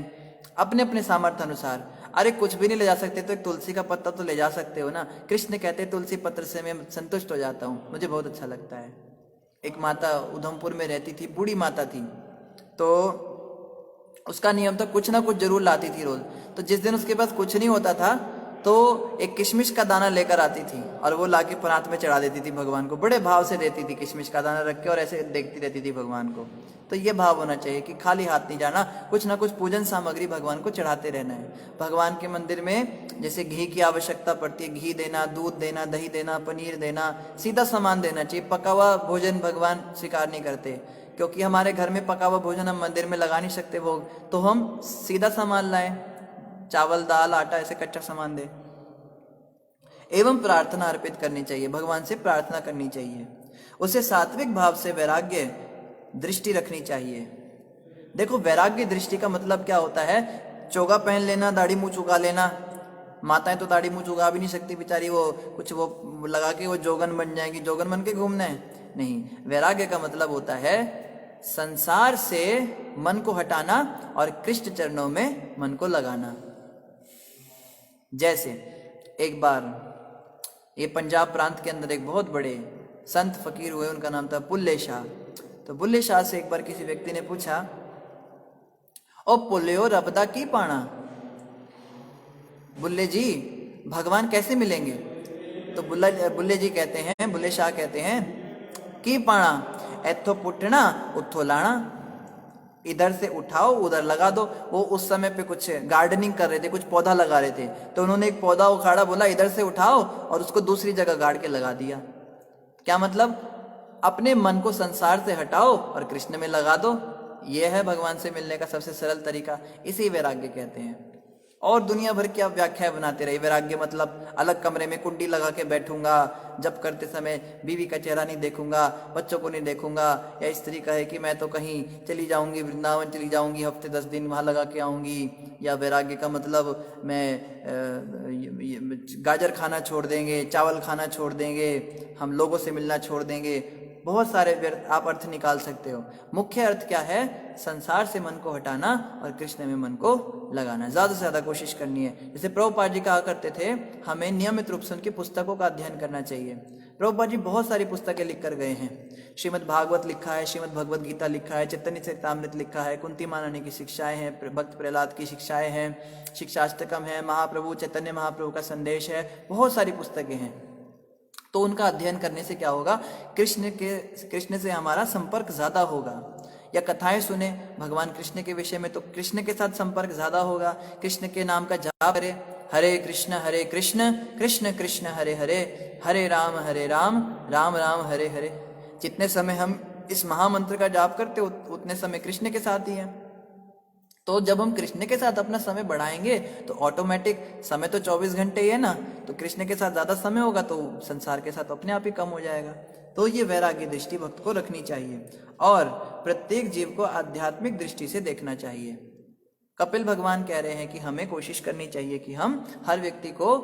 अपने अपने सामर्थ्य अनुसार। अरे कुछ भी नहीं ले जा सकते तो एक तुलसी का पत्ता तो ले जा सकते हो ना। कृष्ण कहते हैं तुलसी पत्र से मैं संतुष्ट हो जाता हूँ, मुझे बहुत अच्छा लगता है। एक माता उधमपुर में रहती थी, बूढ़ी माता थी, तो उसका नियम था कुछ ना कुछ जरूर लाती थी रोज। तो जिस दिन उसके पास कुछ नहीं होता था तो एक किशमिश का दाना लेकर आती थी और वो लाके परात में चढ़ा देती थी भगवान को। बड़े भाव से देती थी किशमिश का दाना रख के, और ऐसे देखती रहती थी भगवान को। तो ये भाव होना चाहिए कि खाली हाथ नहीं जाना, कुछ ना कुछ पूजन सामग्री भगवान को चढ़ाते रहना है। भगवान के मंदिर में जैसे घी की आवश्यकता पड़ती है, घी देना, दूध देना, दही देना, पनीर देना, सीधा सामान देना चाहिए। पका हुआ भोजन भगवान स्वीकार नहीं करते, क्योंकि हमारे घर में पका हुआ भोजन हम मंदिर में लगा नहीं सकते भोग, तो हम सीधा सामान लाएं, चावल दाल आटा ऐसे कच्चा सामान दे। एवं प्रार्थना अर्पित करनी चाहिए, भगवान से प्रार्थना करनी चाहिए। उसे सात्विक भाव से वैराग्य दृष्टि रखनी चाहिए। देखो वैराग्य दृष्टि का मतलब क्या होता है? चोगा पहन लेना, दाढ़ी मुंह चुका लेना। माताएं तो दाढ़ी मुंह चुका भी नहीं सकती बेचारी, वो कुछ वो लगा के वो जोगन बन जाएंगी, जोगन बन के घूमना है नहीं। वैराग्य का मतलब होता है संसार से मन को हटाना और कृष्ण चरणों में मन को लगाना। जैसे एक बार ये पंजाब प्रांत के अंदर एक बहुत बड़े संत फकीर हुए, उनका नाम था बुल्ले शाह। तो बुल्ले शाह से एक बार किसी व्यक्ति ने पूछा, ओ पुल्यो रबदा की पाना, बुल्ले जी भगवान कैसे मिलेंगे? तो बुल्ले जी कहते हैं, बुल्ले शाह कहते हैं की पाना, एथो पुटना उथो लाना, इधर से उठाओ उधर लगा दो। वो उस समय पे कुछ गार्डनिंग कर रहे थे, कुछ पौधा लगा रहे थे, तो उन्होंने एक पौधा उखाड़ा, बोला इधर से उठाओ, और उसको दूसरी जगह गाड़ के लगा दिया। क्या मतलब? अपने मन को संसार से हटाओ और कृष्ण में लगा दो। यह है भगवान से मिलने का सबसे सरल तरीका, इसी वैराग्य कहते हैं। और दुनिया भर की आप व्याख्या बनाते रहे। वैराग्य मतलब अलग कमरे में कुंडी लगा के बैठूंगा, जब करते समय बीवी का चेहरा नहीं देखूंगा, बच्चों को नहीं देखूंगा, या इस तरीका है कि मैं तो कहीं चली जाऊंगी, वृंदावन चली जाऊंगी, हफ्ते 10 दिन वहां लगा के आऊंगी। या वैराग्य का मतलब मैं गाजर खाना छोड़ देंगे, चावल खाना छोड़ देंगे, हम लोगों से मिलना छोड़ देंगे। बहुत सारे आप अर्थ निकाल सकते हो। मुख्य अर्थ क्या है? संसार से मन को हटाना और कृष्ण में मन को लगाना। ज्यादा से ज्यादा कोशिश करनी है। जैसे प्रभुपाद जी कहा करते थे, हमें नियमित रूप से उनकी पुस्तकों का अध्ययन करना चाहिए। प्रभुपाद जी बहुत सारी पुस्तकें लिख कर गए हैं। श्रीमद् भागवत लिखा है, श्रीमद् भगवद गीता लिखा है, चैतन्य चरितामृत लिखा है, कुंती महारानी की शिक्षाएं हैं, भक्त प्रहलाद की शिक्षाएं हैं, शिक्षाष्टकम है, महाप्रभु चैतन्य महाप्रभु का संदेश है, बहुत सारी पुस्तकें हैं। तो उनका अध्ययन करने से क्या होगा? कृष्ण से हमारा संपर्क ज्यादा होगा। या कथाएं सुने भगवान कृष्ण के विषय में, तो कृष्ण के साथ संपर्क ज्यादा होगा। कृष्ण के नाम का जाप करें, हरे कृष्ण कृष्ण कृष्ण हरे हरे, हरे राम राम राम हरे हरे। जितने समय हम इस महामंत्र का जाप करते उतने समय कृष्ण के साथ ही हैं। तो जब हम कृष्ण के साथ अपना समय बढ़ाएंगे तो ऑटोमेटिक, समय तो 24 घंटे ही है ना, तो कृष्ण के साथ ज्यादा समय होगा तो संसार के साथ अपने आप ही कम हो जाएगा। तो ये वैराग्य दृष्टि भक्त को रखनी चाहिए और प्रत्येक जीव को आध्यात्मिक दृष्टि से देखना चाहिए। कपिल भगवान कह रहे हैं कि हमें कोशिश करनी चाहिए कि हम हर व्यक्ति को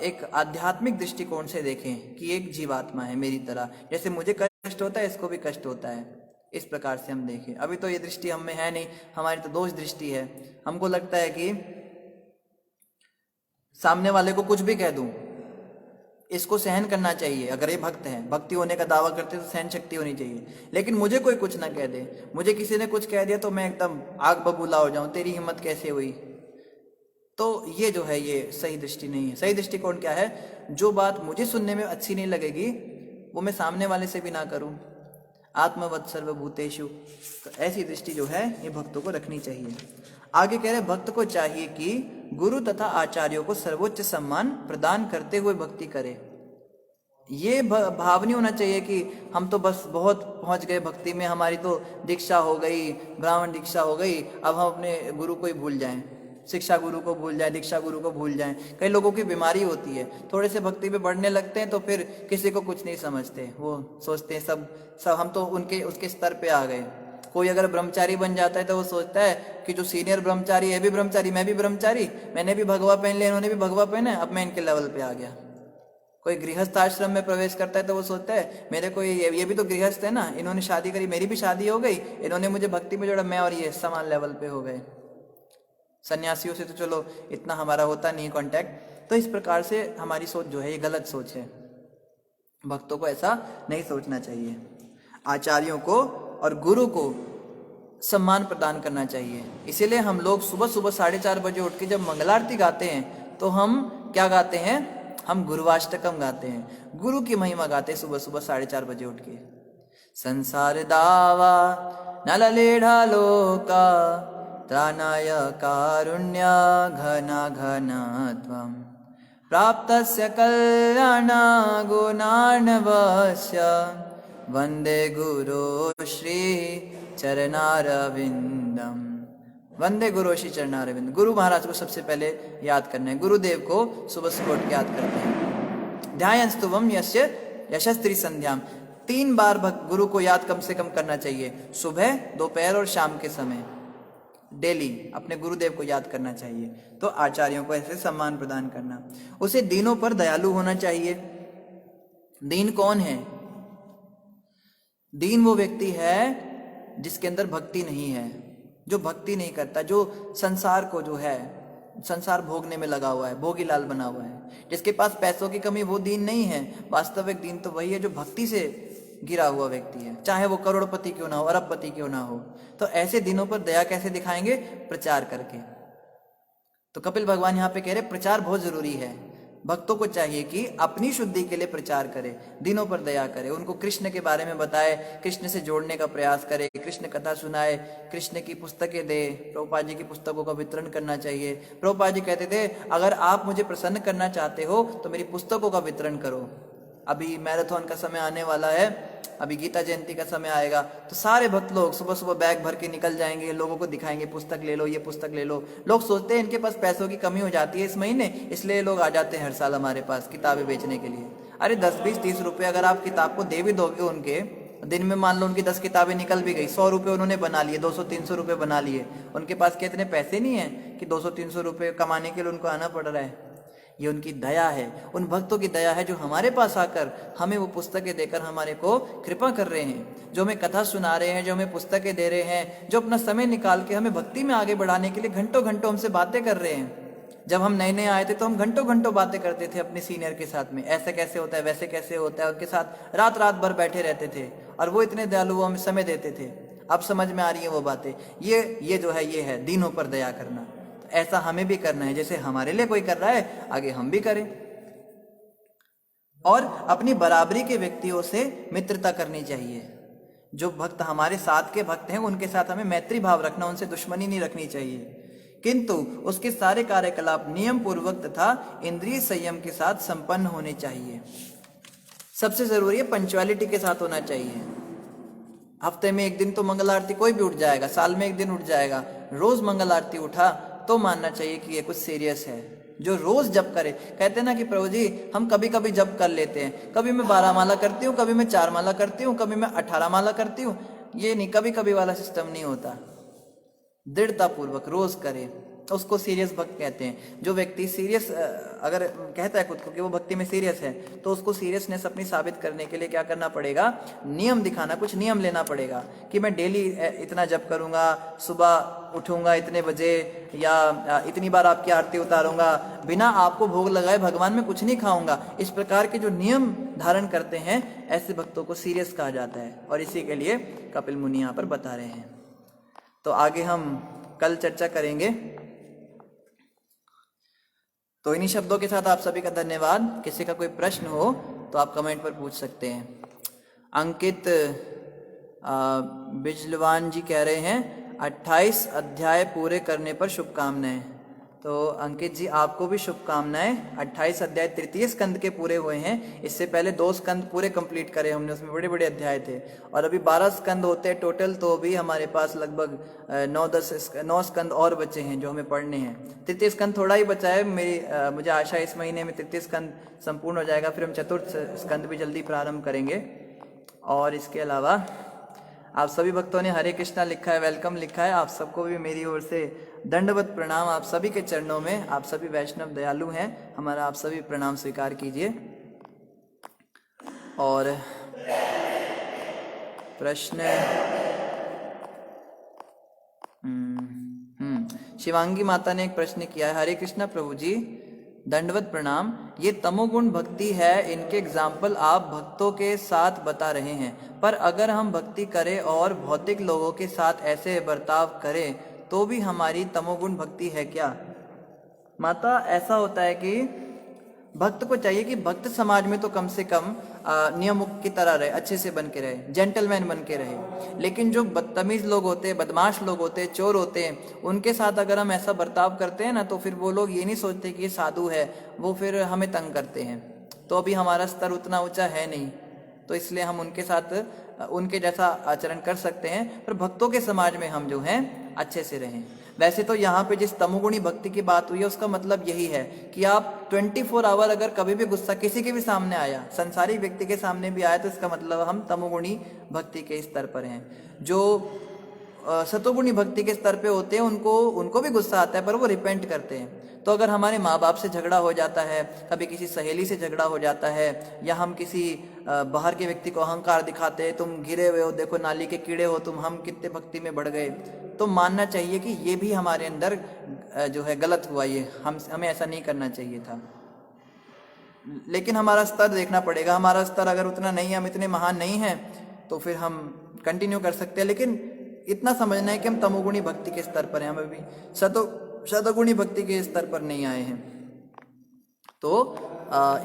एक आध्यात्मिक दृष्टिकोण से देखें कि एक जीवात्मा है मेरी तरह, जैसे मुझे कष्ट होता है इसको भी कष्ट होता है, इस प्रकार से हम देखें। अभी तो ये दृष्टि हम में है नहीं, हमारी तो दोष दृष्टि है। हमको लगता है कि सामने वाले को कुछ भी कह दूं इसको सहन करना चाहिए। अगर ये भक्त है, भक्ति होने का दावा करते तो सहन शक्ति होनी चाहिए। लेकिन मुझे कोई कुछ ना कह दे, मुझे किसी ने कुछ कह दिया तो मैं एकदम आग बबूला हो जाऊं, तेरी हिम्मत कैसे हुई। तो ये जो है ये सही दृष्टि नहीं है। सही दृष्टिकोण क्या है, जो बात मुझे सुनने में अच्छी नहीं लगेगी वो मैं सामने वाले से भी ना करूं। आत्मवत् सर्वभूतेषु, तो ऐसी दृष्टि जो है ये भक्तों को रखनी चाहिए। आगे कह रहे भक्त को चाहिए कि गुरु तथा आचार्यों को सर्वोच्च सम्मान प्रदान करते हुए भक्ति करे। ये भाव नहीं होना चाहिए कि हम तो बस बहुत पहुंच गए भक्ति में, हमारी तो दीक्षा हो गई, ब्राह्मण दीक्षा हो गई, अब हम अपने गुरु को ही भूल जाएं, शिक्षा गुरु को भूल जाएं, दीक्षा गुरु को भूल जाएं। कई लोगों की बीमारी होती है, थोड़े से भक्ति में बढ़ने लगते हैं तो फिर किसी को कुछ नहीं समझते, वो सोचते हैं सब हम तो उसके स्तर पे आ गए। कोई अगर ब्रह्मचारी बन जाता है तो वो सोचता है कि जो सीनियर ब्रह्मचारी है भी ब्रह्मचारी, मैं भी ब्रह्मचारी, मैंने भी भगवा पहन लिया, इन्होंने भी भगवा पहना है, अब मैं इनके लेवल पे आ गया। कोई गृहस्थ आश्रम में प्रवेश करता है तो वो सोचता है मेरे को ये भी तो गृहस्थ है ना, इन्होंने शादी करी, मेरी भी शादी हो गई, इन्होंने मुझे भक्ति में जोड़ा, मैं और ये समान लेवल पे हो गए। सन्यासियों से तो चलो इतना हमारा होता नहीं कांटेक्ट। तो इस प्रकार से हमारी सोच जो है ये गलत सोच है। भक्तों को ऐसा नहीं सोचना चाहिए। आचार्यों को और गुरु को सम्मान प्रदान करना चाहिए। इसीलिए हम लोग सुबह सुबह 4:30 बजे उठ के जब मंगलारती गाते हैं तो हम क्या गाते हैं, हम गुरुवाष्टकम गाते हैं, गुरु की महिमा गाते हैं सुबह सुबह 4:30 बजे उठ के। संसार दावा नललेढ़ा लोका त्राणाय कारुण्य घना घनत्वं प्राप्तस्य कल्याण गुणार्णवस्य वंदे गुरु श्री चरणारविंदम। वंदे गुरु श्री चरणारविंद। गुरु महाराज को सबसे पहले याद करना है, गुरुदेव को सुबह सुबह उठ के याद करते हैं। ध्यायंस्तुवम यस्य यशस्त्री संध्याम। 3 बार गुरु को याद कम से कम करना चाहिए, सुबह, दोपहर और शाम के समय। डेली अपने गुरुदेव को याद करना चाहिए। तो आचार्यों को ऐसे सम्मान प्रदान करना। उसे दीनों पर दयालु होना चाहिए। दीन कौन है? दीन वो व्यक्ति है जिसके अंदर भक्ति नहीं है, जो भक्ति नहीं करता, जो संसार को जो है संसार भोगने में लगा हुआ है, भोगी लाल बना हुआ है। जिसके पास पैसों की कमी, वो दीन नहीं है। वास्तविक दीन तो वही है जो भक्ति से गिरा हुआ व्यक्ति है, चाहे वो करोड़पति क्यों ना हो, अरबपति क्यों ना हो। तो ऐसे दिनों पर दया कैसे दिखाएंगे? प्रचार करके। तो कपिल भगवान यहाँ पे कह रहे प्रचार बहुत जरूरी है। भक्तों को चाहिए कि अपनी शुद्धि के लिए प्रचार करे, दिनों पर दया करे, उनको कृष्ण के बारे में बताए, कृष्ण से जोड़ने का प्रयास करे, कृष्ण कथा सुनाए, कृष्ण की पुस्तकें दे। प्रभुपाद जी की पुस्तकों का वितरण करना चाहिए। प्रभुपाद जी कहते थे अगर आप मुझे प्रसन्न करना चाहते हो तो मेरी पुस्तकों का वितरण करो। अभी मैराथन का समय आने वाला है, अभी गीता जयंती का समय आएगा, तो सारे भक्त लोग सुबह सुबह बैग भर के निकल जाएंगे, लोगों को दिखाएंगे पुस्तक ले लो, ये पुस्तक ले लो। लोग सोचते हैं इनके पास पैसों की कमी हो जाती है इस महीने, इसलिए लोग आ जाते हैं हर साल हमारे पास किताबें बेचने के लिए। अरे 10, 20, 30 रुपए अगर आप किताब को दे भी दोगे उनके, दिन में मान लो उनकी 10 किताबें निकल भी गई, 100 रुपये उन्होंने बना लिए, 200-300 रुपये बना लिए। उनके पास क्या इतने पैसे नहीं है कि 200-300 रुपये कमाने के लिए उनको आना पड़ रहा है? ये उनकी दया है, उन भक्तों की दया है जो हमारे पास आकर हमें वो पुस्तकें देकर हमारे को कृपा कर रहे हैं, जो हमें कथा सुना रहे हैं, जो हमें पुस्तकें दे रहे हैं, जो अपना समय निकाल के हमें भक्ति में आगे बढ़ाने के लिए घंटों घंटों हमसे बातें कर रहे हैं। जब हम नए नए आए थे तो हम घंटों घंटों बातें करते थे अपने सीनियर के साथ में, ऐसे कैसे होता है, वैसे कैसे होता है, उनके साथ रात रात भर बैठे रहते थे और वो इतने दयालु हमें समय देते थे। अब समझ में आ रही है वो बातें। ये जो है ये है दीनों पर दया करना। ऐसा हमें भी करना है, जैसे हमारे लिए कोई कर रहा है आगे हम भी करें। और अपनी बराबरी के व्यक्तियों से मित्रता करनी चाहिए। जो भक्त हमारे साथ के भक्त हैं उनके साथ हमें मैत्री भाव रखना, उनसे दुश्मनी नहीं रखनी चाहिए, किंतु उसके सारे कार्यकलाप नियम पूर्वक तथा इंद्रिय संयम के साथ संपन्न होने चाहिए। सबसे जरूरी है पंक्चुअलिटी के साथ होना चाहिए। हफ्ते में 1 दिन तो मंगल आरती कोई भी उठ जाएगा, साल में 1 दिन उठ जाएगा, रोज मंगल आरती उठा तो मानना चाहिए कि ये कुछ सीरियस है। जो रोज जप करे, कहते हैं ना कि प्रभु जी हम कभी कभी जप कर लेते हैं, कभी मैं 12 माला करती हूँ, कभी मैं 4 माला करती हूँ, कभी मैं 18 माला करती हूँ। ये नहीं, कभी कभी वाला सिस्टम नहीं होता। दृढ़ता पूर्वक रोज करे, उसको सीरियस भक्त कहते हैं। जो व्यक्ति सीरियस अगर कहता है खुद को कि वो भक्ति में सीरियस है, तो उसको सीरियसनेस अपनी साबित करने के लिए क्या करना पड़ेगा, नियम दिखाना, कुछ नियम लेना पड़ेगा कि मैं डेली इतना जप करूंगा, सुबह उठूंगा इतने बजे, या इतनी बार आपकी आरती उतारूंगा, बिना आपको भोग लगाए भगवान में कुछ नहीं खाऊंगा। इस प्रकार के जो नियम धारण करते हैं, ऐसे भक्तों को सीरियस कहा जाता है, और इसी के लिए कपिल मुनि यहाँ पर बता रहे हैं। तो आगे हम कल चर्चा करेंगे। तो इन्हीं शब्दों के साथ आप सभी का धन्यवाद। किसी का कोई प्रश्न हो तो आप कमेंट पर पूछ सकते हैं। अंकित बिजलवान जी कह रहे हैं 28 अध्याय पूरे करने पर शुभकामनाएं। तो अंकित जी आपको भी शुभकामनाएं। 28 अध्याय तृतीय स्कंद के पूरे हुए हैं। इससे पहले 2 स्कंद पूरे कंप्लीट करे हमने, उसमें बड़े बड़े अध्याय थे, और अभी 12 स्कंद होते हैं टोटल। तो भी हमारे पास लगभग 9 स्कंद और बचे हैं जो हमें पढ़ने हैं। तृतीय स्कंद थोड़ा ही बचा है। मुझे आशा इस महीने में तृतीय स्कंद संपूर्ण हो जाएगा, फिर हम चतुर्थ स्कंद भी जल्दी प्रारंभ करेंगे। और इसके अलावा आप सभी भक्तों ने हरे कृष्णा लिखा है, वेलकम लिखा है। आप सबको भी मेरी ओर से दंडवत प्रणाम। आप सभी के चरणों में, आप सभी वैष्णव दयालु हैं, हमारा आप सभी प्रणाम स्वीकार कीजिए। और प्रश्न शिवांगी माता ने एक प्रश्न किया है। हरे कृष्णा प्रभु जी, दंडवत प्रणाम। ये तमोगुण भक्ति है, इनके एग्जाम्पल आप भक्तों के साथ बता रहे हैं, पर अगर हम भक्ति करें और भौतिक लोगों के साथ ऐसे बर्ताव करें तो भी हमारी तमोगुण भक्ति है क्या? माता, ऐसा होता है कि भक्त को चाहिए कि भक्त समाज में तो कम से कम नियमों की तरह रहे, अच्छे से बन के रहे, जेंटलमैन बन के रहे। लेकिन जो बदतमीज लोग होते हैं, बदमाश लोग होते हैं, चोर होते हैं, उनके साथ अगर हम ऐसा बर्ताव करते हैं ना, तो फिर वो लोग ये नहीं सोचते कि ये साधु है, वो फिर हमें तंग करते हैं। तो अभी हमारा स्तर उतना ऊंचा है नहीं, तो इसलिए हम उनके साथ उनके जैसा आचरण कर सकते हैं, पर भक्तों के समाज में हम जो हैं अच्छे से रहें। वैसे तो यहाँ पे जिस तमोगुणी भक्ति की बात हुई है, उसका मतलब यही है कि आप 24 आवर अगर कभी भी गुस्सा किसी के भी सामने आया, संसारिक व्यक्ति के सामने भी आया, तो इसका मतलब हम तमोगुणी भक्ति के स्तर पर हैं। जो सतोगुणी भक्ति के स्तर पे होते हैं, उनको भी गुस्सा आता है, पर वो रिपेंट करते हैं। तो अगर हमारे माँ बाप से झगड़ा हो जाता है, कभी किसी सहेली से झगड़ा हो जाता है, या हम किसी बाहर के व्यक्ति को अहंकार दिखाते हैं, तुम गिरे हुए हो, देखो नाली के कीड़े हो तुम, हम कितने भक्ति में बढ़ गए, तो मानना चाहिए कि ये भी हमारे अंदर जो है गलत हुआ, ये हमें ऐसा नहीं करना चाहिए था। लेकिन हमारा स्तर देखना पड़ेगा। हमारा स्तर अगर उतना नहीं है, हम इतने महान नहीं हैं, तो फिर हम कंटिन्यू कर सकते हैं। लेकिन इतना समझना है कि हम तमोगुणी भक्ति के स्तर पर हैं, हम अभी सतोगुणी भक्ति के स्तर पर नहीं आए हैं। तो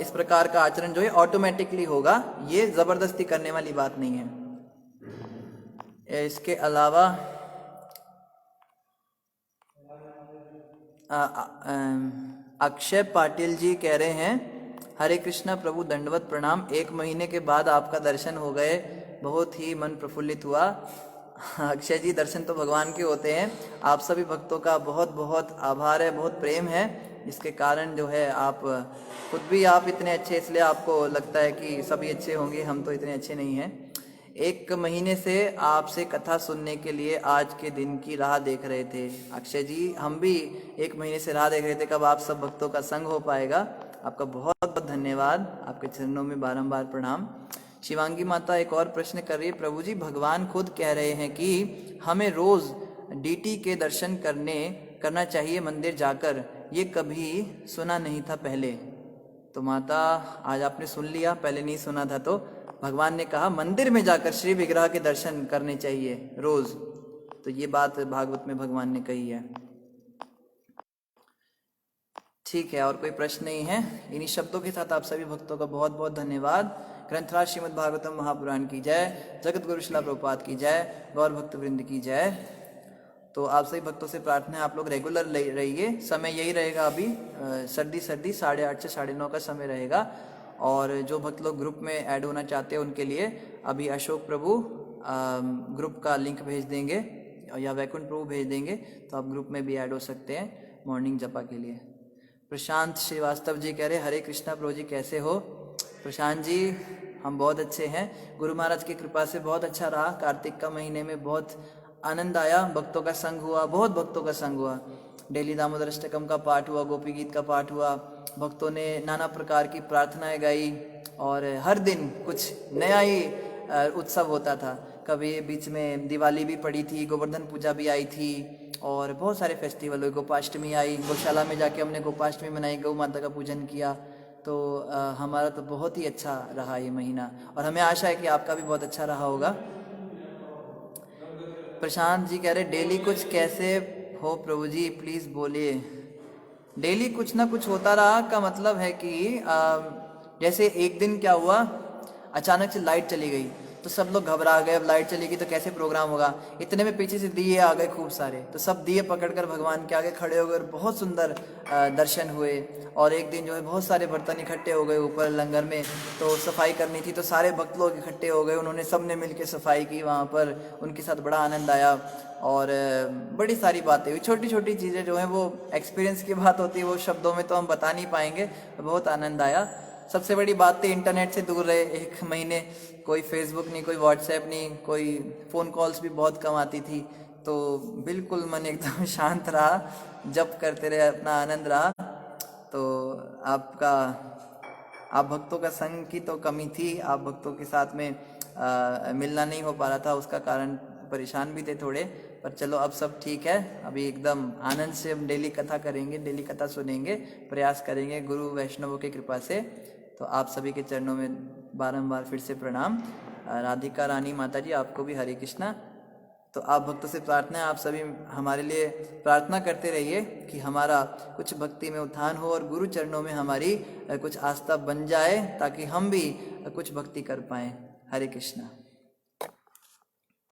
इस प्रकार का आचरण जो है ऑटोमेटिकली होगा, ये जबरदस्ती करने वाली बात नहीं है। इसके अलावा अक्षय पाटिल जी कह रहे हैं हरे कृष्णा प्रभु, दंडवत प्रणाम। 1 महीने के बाद आपका दर्शन हो गए, बहुत ही मन प्रफुल्लित हुआ। अक्षय जी, दर्शन तो भगवान के होते हैं। आप सभी भक्तों का बहुत बहुत आभार है, बहुत प्रेम है, जिसके कारण जो है आप खुद भी आप इतने अच्छे, इसलिए आपको लगता है कि सभी अच्छे होंगे, हम तो इतने अच्छे नहीं हैं। 1 महीने से आपसे कथा सुनने के लिए आज के दिन की राह देख रहे थे। अक्षय जी, हम भी 1 महीने से राह देख रहे थे कब आप सब भक्तों का संग हो पाएगा। आपका बहुत बहुत धन्यवाद, आपके चरणों में बारंबार प्रणाम। शिवांगी माता एक और प्रश्न कर रही है, प्रभु जी भगवान खुद कह रहे हैं कि हमें रोज डीटी के दर्शन करना चाहिए मंदिर जाकर, ये कभी सुना नहीं था पहले। तो माता, आज आपने सुन लिया, पहले नहीं सुना था। तो भगवान ने कहा मंदिर में जाकर श्री विग्रह के दर्शन करने चाहिए रोज, तो ये बात भागवत में भगवान ने कही है। ठीक है, और कोई प्रश्न नहीं है। इन्हीं शब्दों के साथ आप सभी भक्तों का बहुत बहुत धन्यवाद। ग्रंथराज श्रीमद् भागवतम महापुराण की जय, जगत गुरु श्रील प्रभुपाद की जय, गौर भक्त वृंद की जय। तो आप सभी भक्तों से प्रार्थना है, आप लोग रेगुलर रहिए। समय यही रहेगा अभी, सर्दी 8:30 से 9:30 का समय रहेगा। और जो भक्त लोग ग्रुप में ऐड होना चाहते हैं उनके लिए अभी अशोक प्रभु ग्रुप का लिंक भेज देंगे, या वैकुंठ प्रभु भेज देंगे, तो आप ग्रुप में भी ऐड हो सकते हैं मॉर्निंग जपा के लिए। प्रशांत श्रीवास्तव जी कह रहे हरे कृष्णा प्रभु जी, कैसे हो? प्रशांत जी, हम बहुत अच्छे हैं, गुरु महाराज की कृपा से बहुत अच्छा रहा। कार्तिक का महीने में बहुत आनंद आया, भक्तों का संग हुआ, बहुत भक्तों का संग हुआ। डेली दामोदराष्टकम का पाठ हुआ, गोपी गीत का पाठ हुआ, भक्तों ने नाना प्रकार की प्रार्थनाएं गाई और हर दिन कुछ नया ही उत्सव होता था। कभी बीच में दिवाली भी पड़ी थी, गोवर्धन पूजा भी आई थी और बहुत सारे फेस्टिवल हुए, गोपाष्टमी आई, गौशाला में जाके हमने गोपाष्टमी मनाई, गौ माता का पूजन किया। तो हमारा तो बहुत ही अच्छा रहा ये महीना और हमें आशा है कि आपका भी बहुत अच्छा रहा होगा। प्रशांत जी कह रहे डेली कुछ कैसे हो प्रभु जी, प्लीज़ बोलिए। डेली कुछ ना कुछ होता रहा का मतलब है कि जैसे एक दिन क्या हुआ, अचानक से लाइट चली गई तो सब लोग घबरा गए, अब लाइट चली गई तो कैसे प्रोग्राम होगा। इतने में पीछे से दिए आ गए खूब सारे, तो सब दिए पकड़कर भगवान के आगे खड़े हो गए और बहुत सुंदर दर्शन हुए। और एक दिन जो है बहुत सारे बर्तन इकट्ठे हो गए ऊपर लंगर में, तो सफाई करनी थी तो सारे भक्त लोग इकट्ठे हो गए, उन्होंने सब ने मिल के सफाई की वहाँ पर, उनके साथ बड़ा आनंद आया और बड़ी सारी बातें हुई। छोटी छोटी चीज़ें जो हैं वो एक्सपीरियंस की बात होती है, वो शब्दों में तो हम बता नहीं पाएंगे। बहुत आनंद आया। सबसे बड़ी बात तो इंटरनेट से दूर रहे 1 महीने, कोई फेसबुक नहीं, कोई व्हाट्सएप नहीं, कोई फ़ोन कॉल्स भी बहुत कम आती थी, तो बिल्कुल मन एकदम शांत रहा, जप करते रहे, अपना आनंद रहा। तो आप भक्तों का संग की तो कमी थी, आप भक्तों के साथ में मिलना नहीं हो पा रहा था, उसका कारण परेशान भी थे थोड़े, पर चलो अब सब ठीक है। अभी एकदम आनंद से हम डेली कथा करेंगे, डेली कथा सुनेंगे, प्रयास करेंगे गुरु वैष्णवों की कृपा से। तो आप सभी के चरणों में बारंबार फिर से प्रणाम। राधिका रानी माता जी आपको भी हरे कृष्णा। तो आप भक्तों से प्रार्थना है, आप सभी हमारे लिए प्रार्थना करते रहिए कि हमारा कुछ भक्ति में उत्थान हो और गुरु चरणों में हमारी कुछ आस्था बन जाए, ताकि हम भी कुछ भक्ति कर पाएं। हरे कृष्णा।